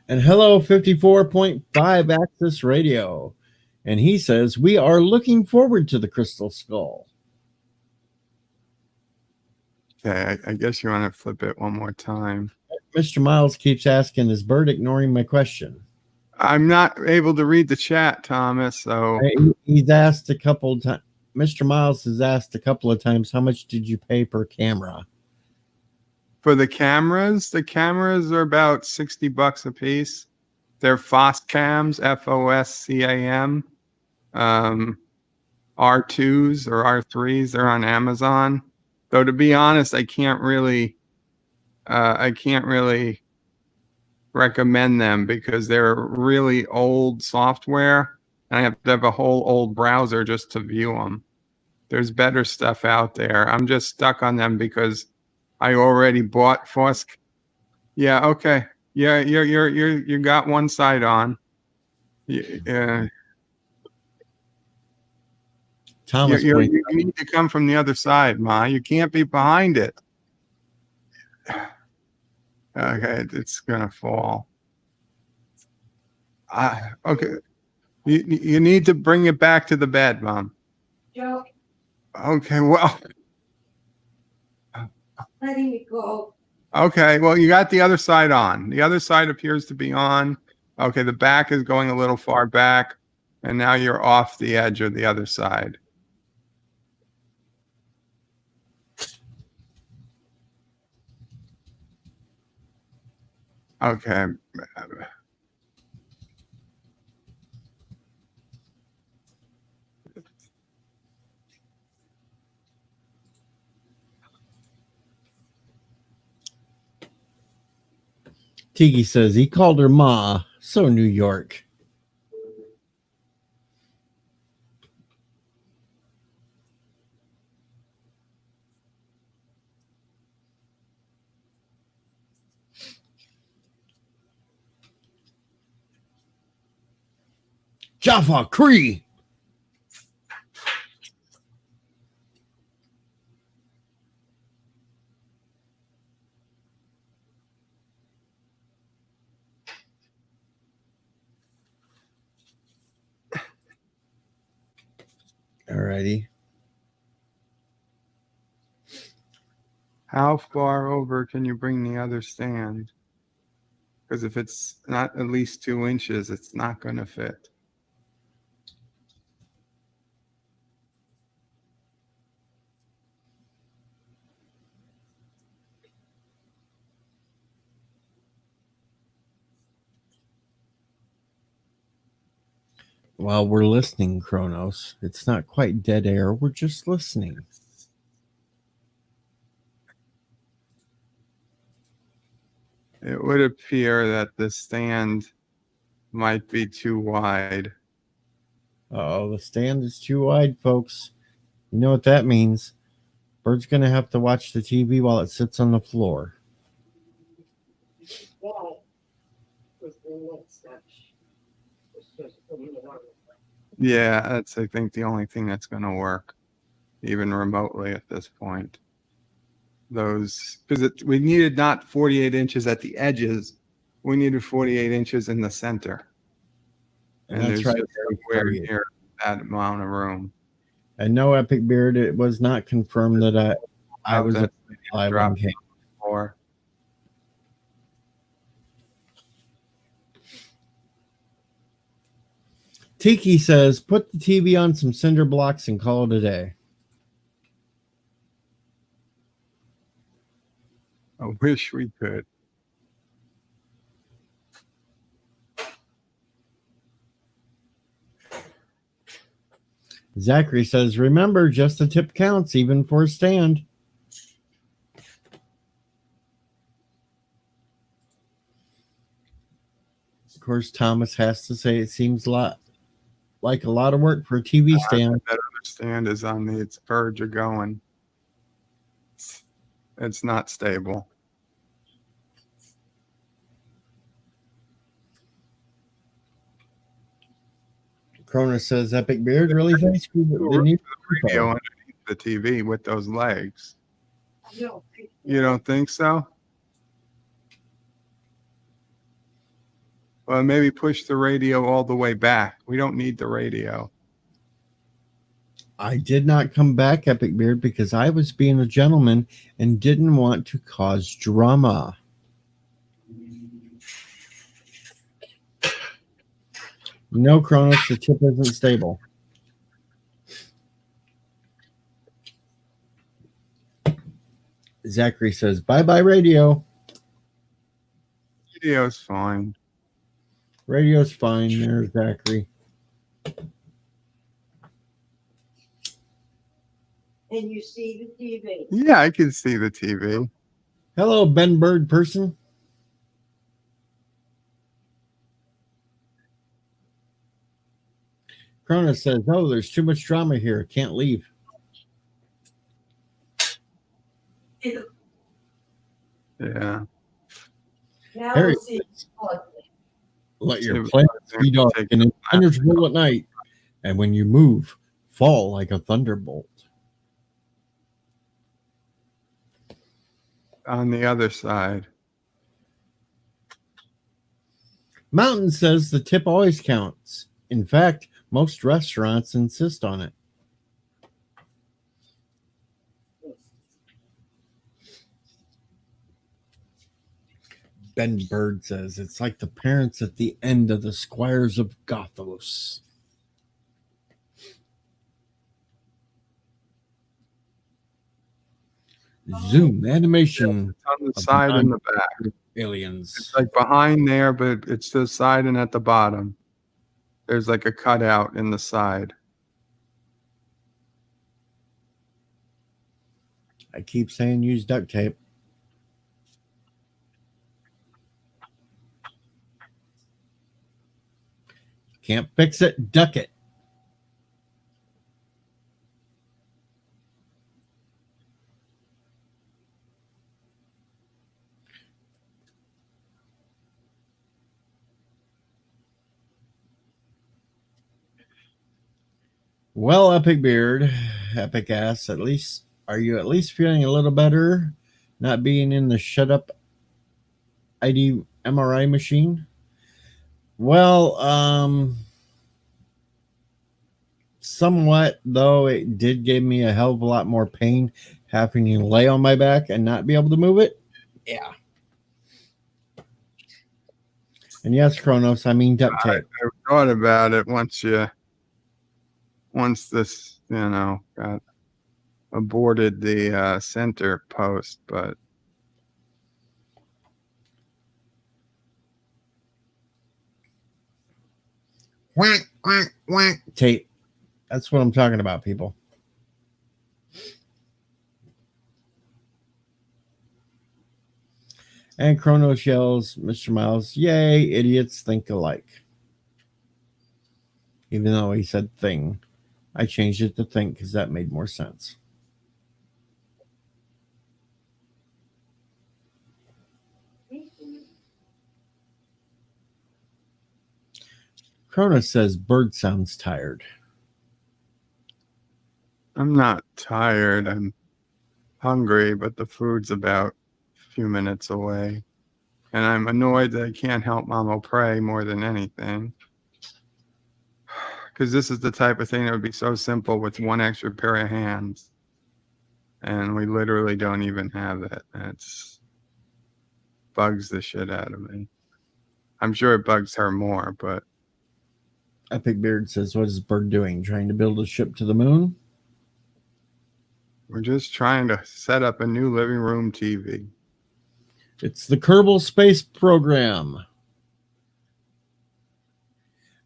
And hello, 54.5 Access Radio. And he says, we are looking forward to the Crystal Skull. Okay, I guess you want to flip it one more time. Mr. Miles keeps asking, is Bert ignoring my question? I'm not able to read the chat, Thomas. So He's asked a couple times. Mr. Miles has asked a couple of times, how much did you pay per camera? for the cameras are about $60 a piece. They're Foscams, Foscam, R2s or R3s. They're on Amazon. Though to be honest, I can't really recommend them because they're really old software, and I have to have a whole old browser just to view them. There's better stuff out there. I'm just stuck on them because I already bought Fosk. Yeah, okay. Yeah, you got one side on. Yeah, Thomas you points need to come from the other side, Ma. You can't be behind it. Okay, it's gonna fall. Okay, you need to bring it back to the bed, Mom. Joe, Okay, well, letting it go. okay, well, you got the other side on. The other side appears to be on. Okay, the back is going a little far back, and now you're off the edge of the other side. Okay. Tiki says he called her Ma, so New York. Jaffa Cree. Alrighty. How far over can you bring the other stand? Because if it's not at least 2 inches, it's not going to fit. While we're listening, Kronos, it's not quite dead air. We're just listening. It would appear that the stand might be too wide. Oh, the stand is too wide, folks. You know what that means. Bert's going to have to watch the TV while it sits on the floor. That was the next step. It's just a little- Yeah, that's, I think, the only thing that's going to work, even remotely at this point. Because we needed not 48 inches at the edges, we needed 48 inches in the center. And And that's there's right. just nowhere near that amount of room. And no, Epic Beard, it was not confirmed that I was a live drop on cam. Or Tiki says, put the TV on some cinder blocks and call it a day. I wish we could. Zachary says, remember, just the tip counts, even for a stand. Of course, Thomas has to say it seems like a lot of work for a TV stand. That other stand is on its verge of going. It's not stable. Cronus says, Epic Beard really thinks the new Radio underneath the TV with those legs. No, You don't think so? Well, maybe push the radio all the way back. We don't need the radio. I did not come back, Epic Beard, because I was being a gentleman and didn't want to cause drama. No, Kronos, the chip isn't stable. Zachary says, bye-bye, radio. Video's fine. Radio's fine there, Zachary. And you see the TV. Yeah, I can see the TV. Hello, Ben Bird person. Kronos says, oh, there's too much drama here. Can't leave. Yeah. Now Harry, we'll see. let your See, plans they're be dark taking and a nap. impenetrable at night. And when you move, fall like a thunderbolt. On the other side. Mountain says the tip always counts. In fact, most restaurants insist on it. Ben Bird says it's like the parents at the end of the Squires of Gothos. Zoom animation It's on the of side and the back. aliens. It's like behind there, but it's the side and at the bottom. There's like a cutout in the side. I keep saying use duct tape. Can't fix it, duck it. Well, Epic Beard, Epic Ass, are you at least feeling a little better not being in the shut up ID MRI machine? Well, somewhat, though it did give me a hell of a lot more pain having to lay on my back and not be able to move it. Yeah. And yes, Kronos, I mean duct tape. I thought about it once this, got aborted the center post, but Whack, whack, whack. Tape. That's what I'm talking about, people. And Kronos yells, Mr. Miles, yay, idiots think alike. Even though he said thing, I changed it to think because that made more sense. Kronos says Bird sounds tired. I'm not tired. I'm hungry, but the food's about a few minutes away. And I'm annoyed that I can't help Mama pray more than anything. Because this is the type of thing that would be so simple with one extra pair of hands. And we literally don't even have it. It's bugs the shit out of me. I'm sure it bugs her more, but Epic Beard says, what is Bird doing? Trying to build a ship to the moon? we're just trying to set up a new living room TV. It's the Kerbal Space Program.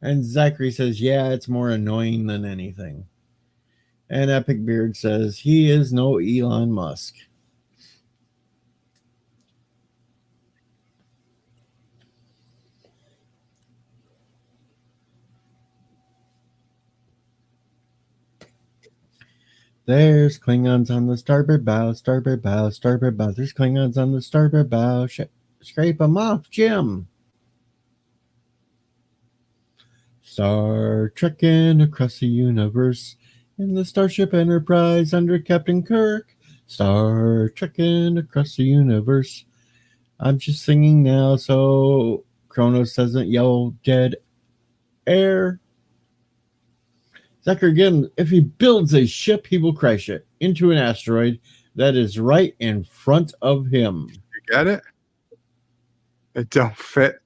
And Zachary says, yeah, it's more annoying than anything. And Epic Beard says, he is no Elon Musk. There's Klingons on the starboard bow, starboard bow, starboard bow. There's Klingons on the starboard bow. Scrape them off, Jim. Star Trekking across the universe in the Starship Enterprise under Captain Kirk. Star Trekking across the universe. I'm just singing now so Kronos doesn't yell dead air. Zachary again, if he builds a ship, he will crash it into an asteroid that is right in front of him. You get it? It don't fit.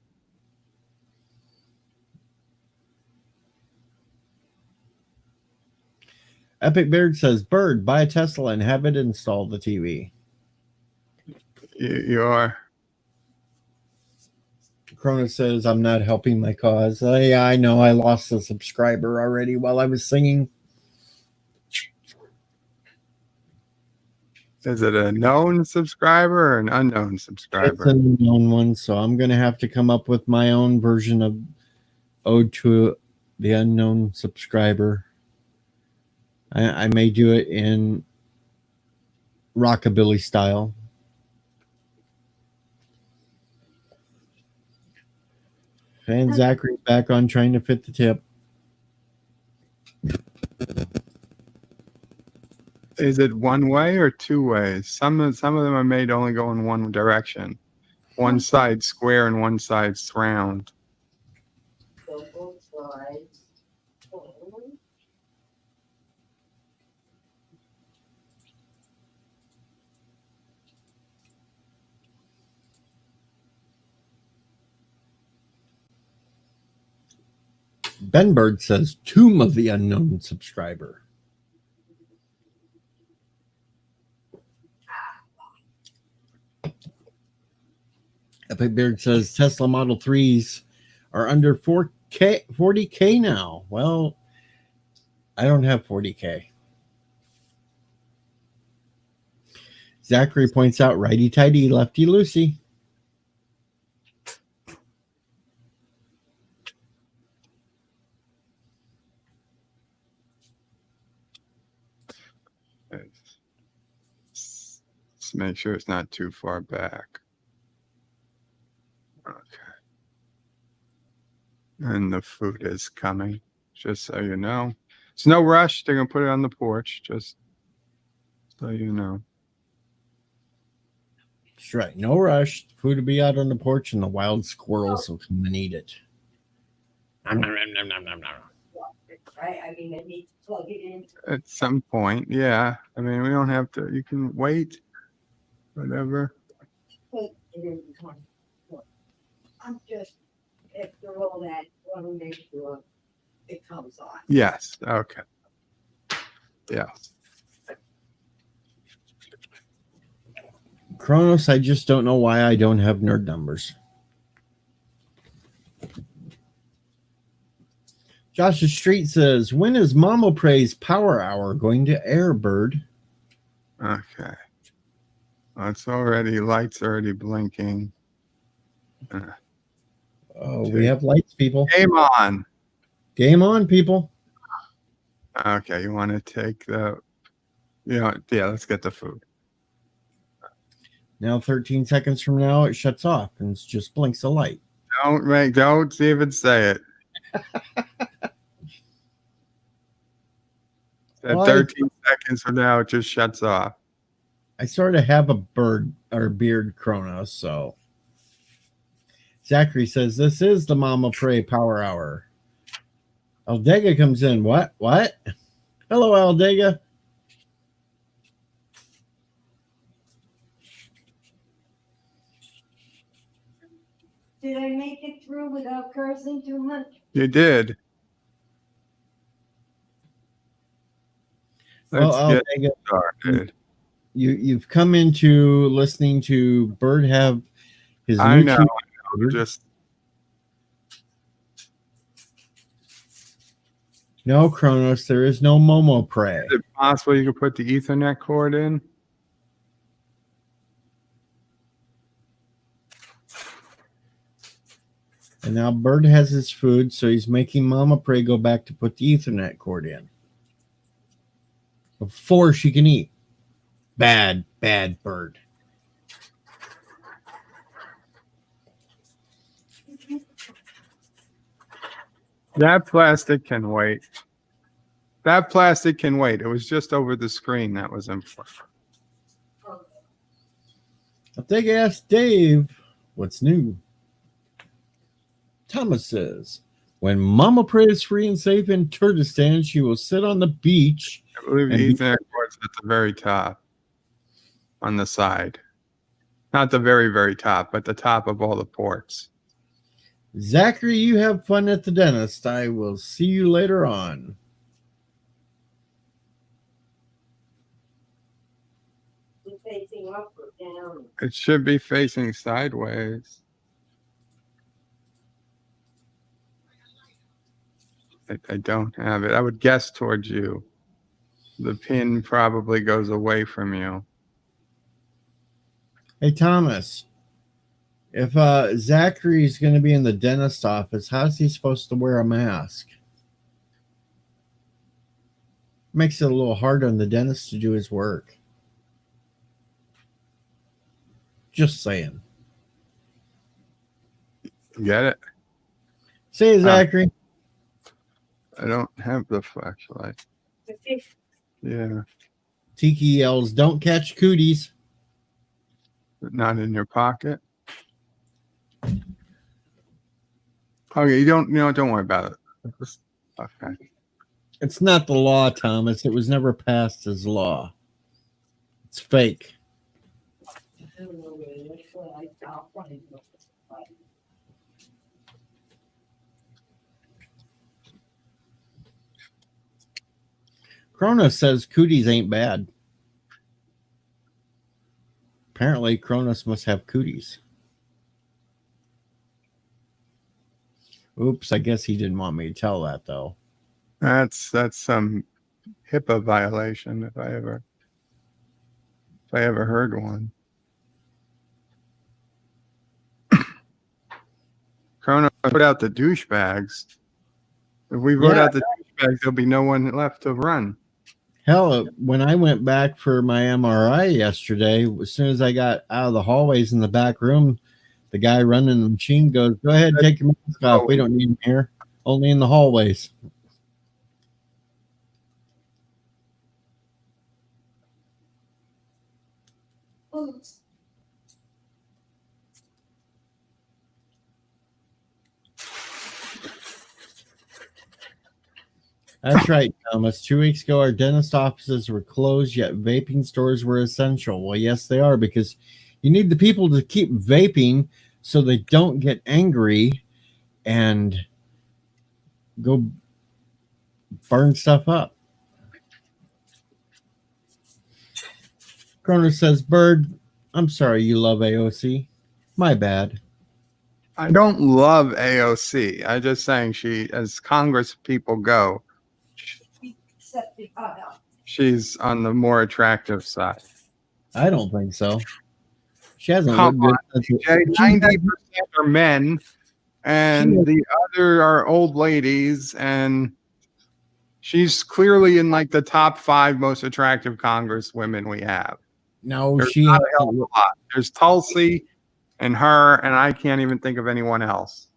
Epic Beard says, Bird, buy a Tesla and have it install the TV. You are. Cronus says, I'm not helping my cause. Yeah, I know. I lost a subscriber already while I was singing. Is it a known subscriber or an unknown It's subscriber? a known one, so I'm going to have to come up with my own version of Ode to the Unknown Subscriber. I may do it in rockabilly style. And Zachary's back on trying to fit the tip. Is it one way or two ways? Some of them are made only go in one direction. One side square and one side's round. So both sides. Ben Bird says, Tomb of the Unknown Subscriber. Epic Beard says, Tesla Model 3s are under 40K now. Well, I don't have 40K. Zachary points out, righty-tighty, lefty-loosey. Let's make sure it's not too far back. Okay. And the food is coming, just so you know. It's no rush. They're going to put it on the porch, just so you know. That's right. No rush. Food will be out on the porch and the wild squirrels will come and eat it. Nom, nom, nom, nom, nom, nom. Right? I mean, I need to plug it in. At some point, yeah. I mean, we don't have to. You can wait, whatever. Put it in the corner. I'm just, after all that, want to make sure it comes on. Yes. Okay. Yes. Kronos, I just don't know why I don't have nerd numbers. Joshua Street says, when is Mama Praise Power Hour going to air, Bird? Okay. It's already, lights already blinking. Oh, we have lights, people. Game on. Game on, people. Okay, you want to take the, yeah, let's get the food. Now 13 seconds from now, it shuts off and it just blinks a light. Don't even say it. At Well, 13 seconds from now, it just shuts off. I sort of have a bird or beard Kronos, so. Zachary says, this is the Mama Pray Power Hour. Aldega comes in. What? Hello, Aldega. Did I make it through without cursing too much? You did. Well, Let's Aldega, get started. you've come into listening to Bird have his I new know. TV. Just No, Kronos, there is no Momo Pray. is it possible you could put the Ethernet cord in? And now Bird has his food, so he's making Mama Pray go back to put the Ethernet cord in before she can eat. Bad Bird. That plastic can wait. That plastic can wait. It was just over the screen that was important. I think I asked Dave, what's new? Thomas says, When Mama Prey is free and safe in Kurdistan, she will sit on the beach. I believe And be- Ethernet cord's at the very top on the side. Not the very, very top, but the top of all the ports. Zachary, you have fun at the dentist. I will see you later on. We're facing up or down. It should be facing sideways. I don't have it. I would guess towards you. The pin probably goes away from you. Hey, Thomas, if Zachary's going to be in the dentist office, how's he supposed to wear a mask? Makes it a little hard on the dentist to do his work. Just saying. Get it? Say, Zachary. I don't have the flashlight. Okay. Yeah, Tiki yells, "Don't catch cooties." but not in your pocket. Okay, you don't worry about it. Okay. It's not the law, Thomas. It was never passed as law. It's fake. I don't know where that's what I thought. Cronus says cooties ain't bad. Apparently, Cronus must have cooties. Oops, I guess he didn't want me to tell that, though. That's some HIPAA violation if I ever heard one. Chrono put out the douchebags. If we vote out the douchebags, there'll be no one left to run. Hell, when I went back for my MRI yesterday, as soon as I got out of the hallways in the back room, the guy running the machine goes, "Go ahead, take your mask off. We don't need him here. Only in the hallways." Oops. That's right, Thomas. 2 weeks ago, our dentist offices were closed, yet vaping stores were essential. Well, yes, they are, because you need the people to keep vaping so they don't get angry and go burn stuff up. Croner says, "Bird, I'm sorry you love AOC. My bad." I don't love AOC. I'm just saying as Congress people go, Accepted. Oh, no. she's on the more attractive side. I don't think so. She hasn't Come looked good. since- 90% are men, and the other are old ladies, and she's clearly in like the top 5 most attractive Congress women we have. No, There's she not a hell hasn't. of a lot. There's Tulsi and her, and I can't even think of anyone else.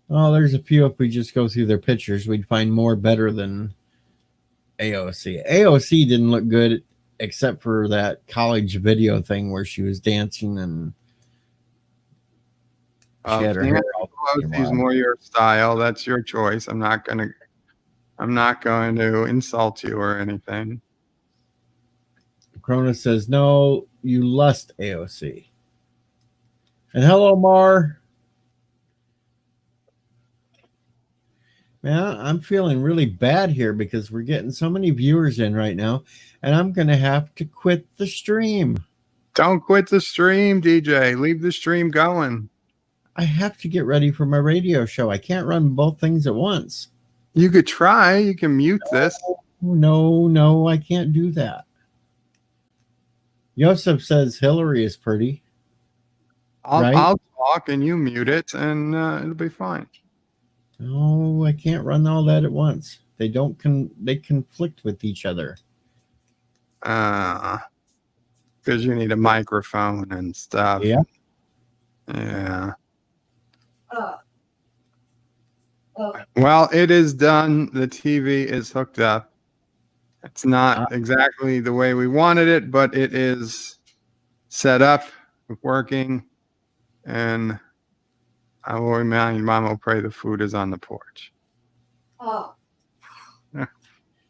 Oh, there's a few. If we just go through their pictures, we'd find more better than AOC. AOC didn't look good except for that college video thing where she was dancing and she had her hair all Pelosi's more your style. That's your choice. I'm not going to insult you or anything. Cronus says, "No, you lust AOC." And hello, Mar. Man, I'm feeling really bad here because we're getting so many viewers in right now, and I'm going to have to quit the stream. Don't quit the stream, DJ. Leave the stream going. I have to get ready for my radio show. I can't run both things at once. You could try. You can mute this. No, I can't do that. Joseph says Hillary is pretty. Right? I'll talk and you mute it, and it'll be fine. No, I can't run all that at once. They they conflict with each other. Because you need a microphone and stuff. Yeah. Yeah. Oh. Well, it is done. The TV is hooked up. It's not exactly the way we wanted it, but it is set up, working, and I will remind Mama Pray the food is on the porch. Oh,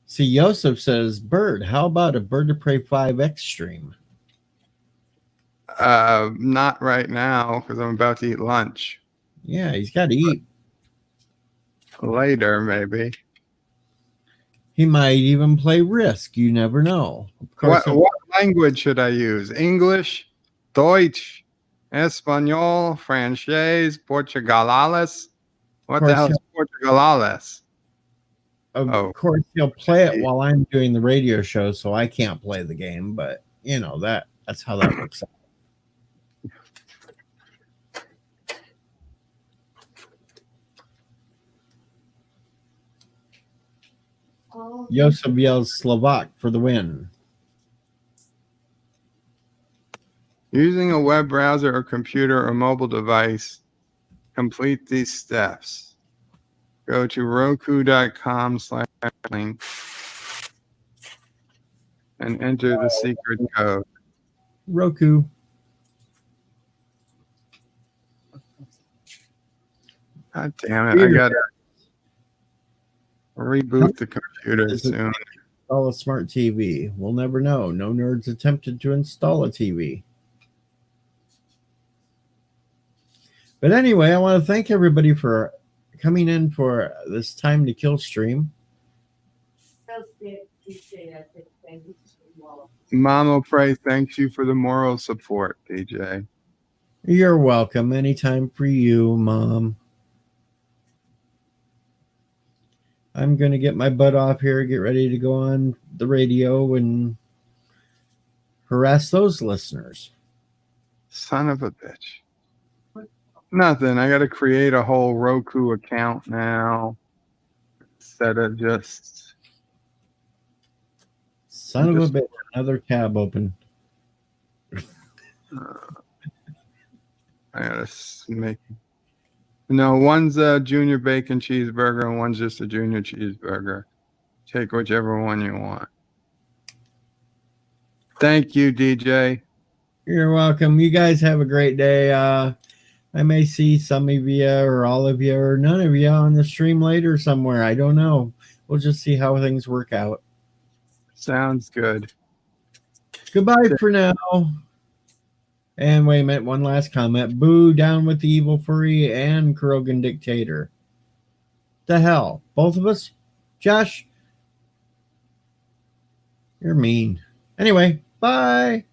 See, Joseph says, Bird, how about a Bird of Prey 5X stream? Not right now because I'm about to eat lunch. Yeah, he's got to eat. Later, maybe. He might even play Risk. You never know. Of course, What language should I use? English, Deutsch, Espanol, Francés, Portugalales? What the hell is Portugalales? of course, he'll play it while I'm doing the radio show, so I can't play the game. But you know that's how that works out. oh. Joseph yells Slovak for the win. Using a web browser or computer or mobile device, complete these steps. Go to roku.com/link and enter the secret code. Roku. God damn it. I got to reboot the computer soon. Install a smart TV. We'll never know. No nerds attempted to install a TV. But anyway, I want to thank everybody for coming in for this Time to Kill stream. Mama Pray thanks you for the moral support, DJ. You're welcome. Anytime for you, Mom. I'm going to get my butt off here, get ready to go on the radio and harass those listeners. Son of a bitch. Nothing. I got to create a whole Roku account now instead of just. Son of a bitch. Another tab open. I got to make. No, one's a junior bacon cheeseburger and one's just a junior cheeseburger. Take whichever one you want. Thank you, DJ. You're welcome. You guys have a great day. I may see some of you or all of you or none of you on the stream later somewhere. I don't know. We'll just see how things work out. Sounds good. Goodbye for now. And wait a minute, one last comment. Boo, down with the evil furry and Krogan dictator. The hell? Both of us? Josh? You're mean. Anyway, bye.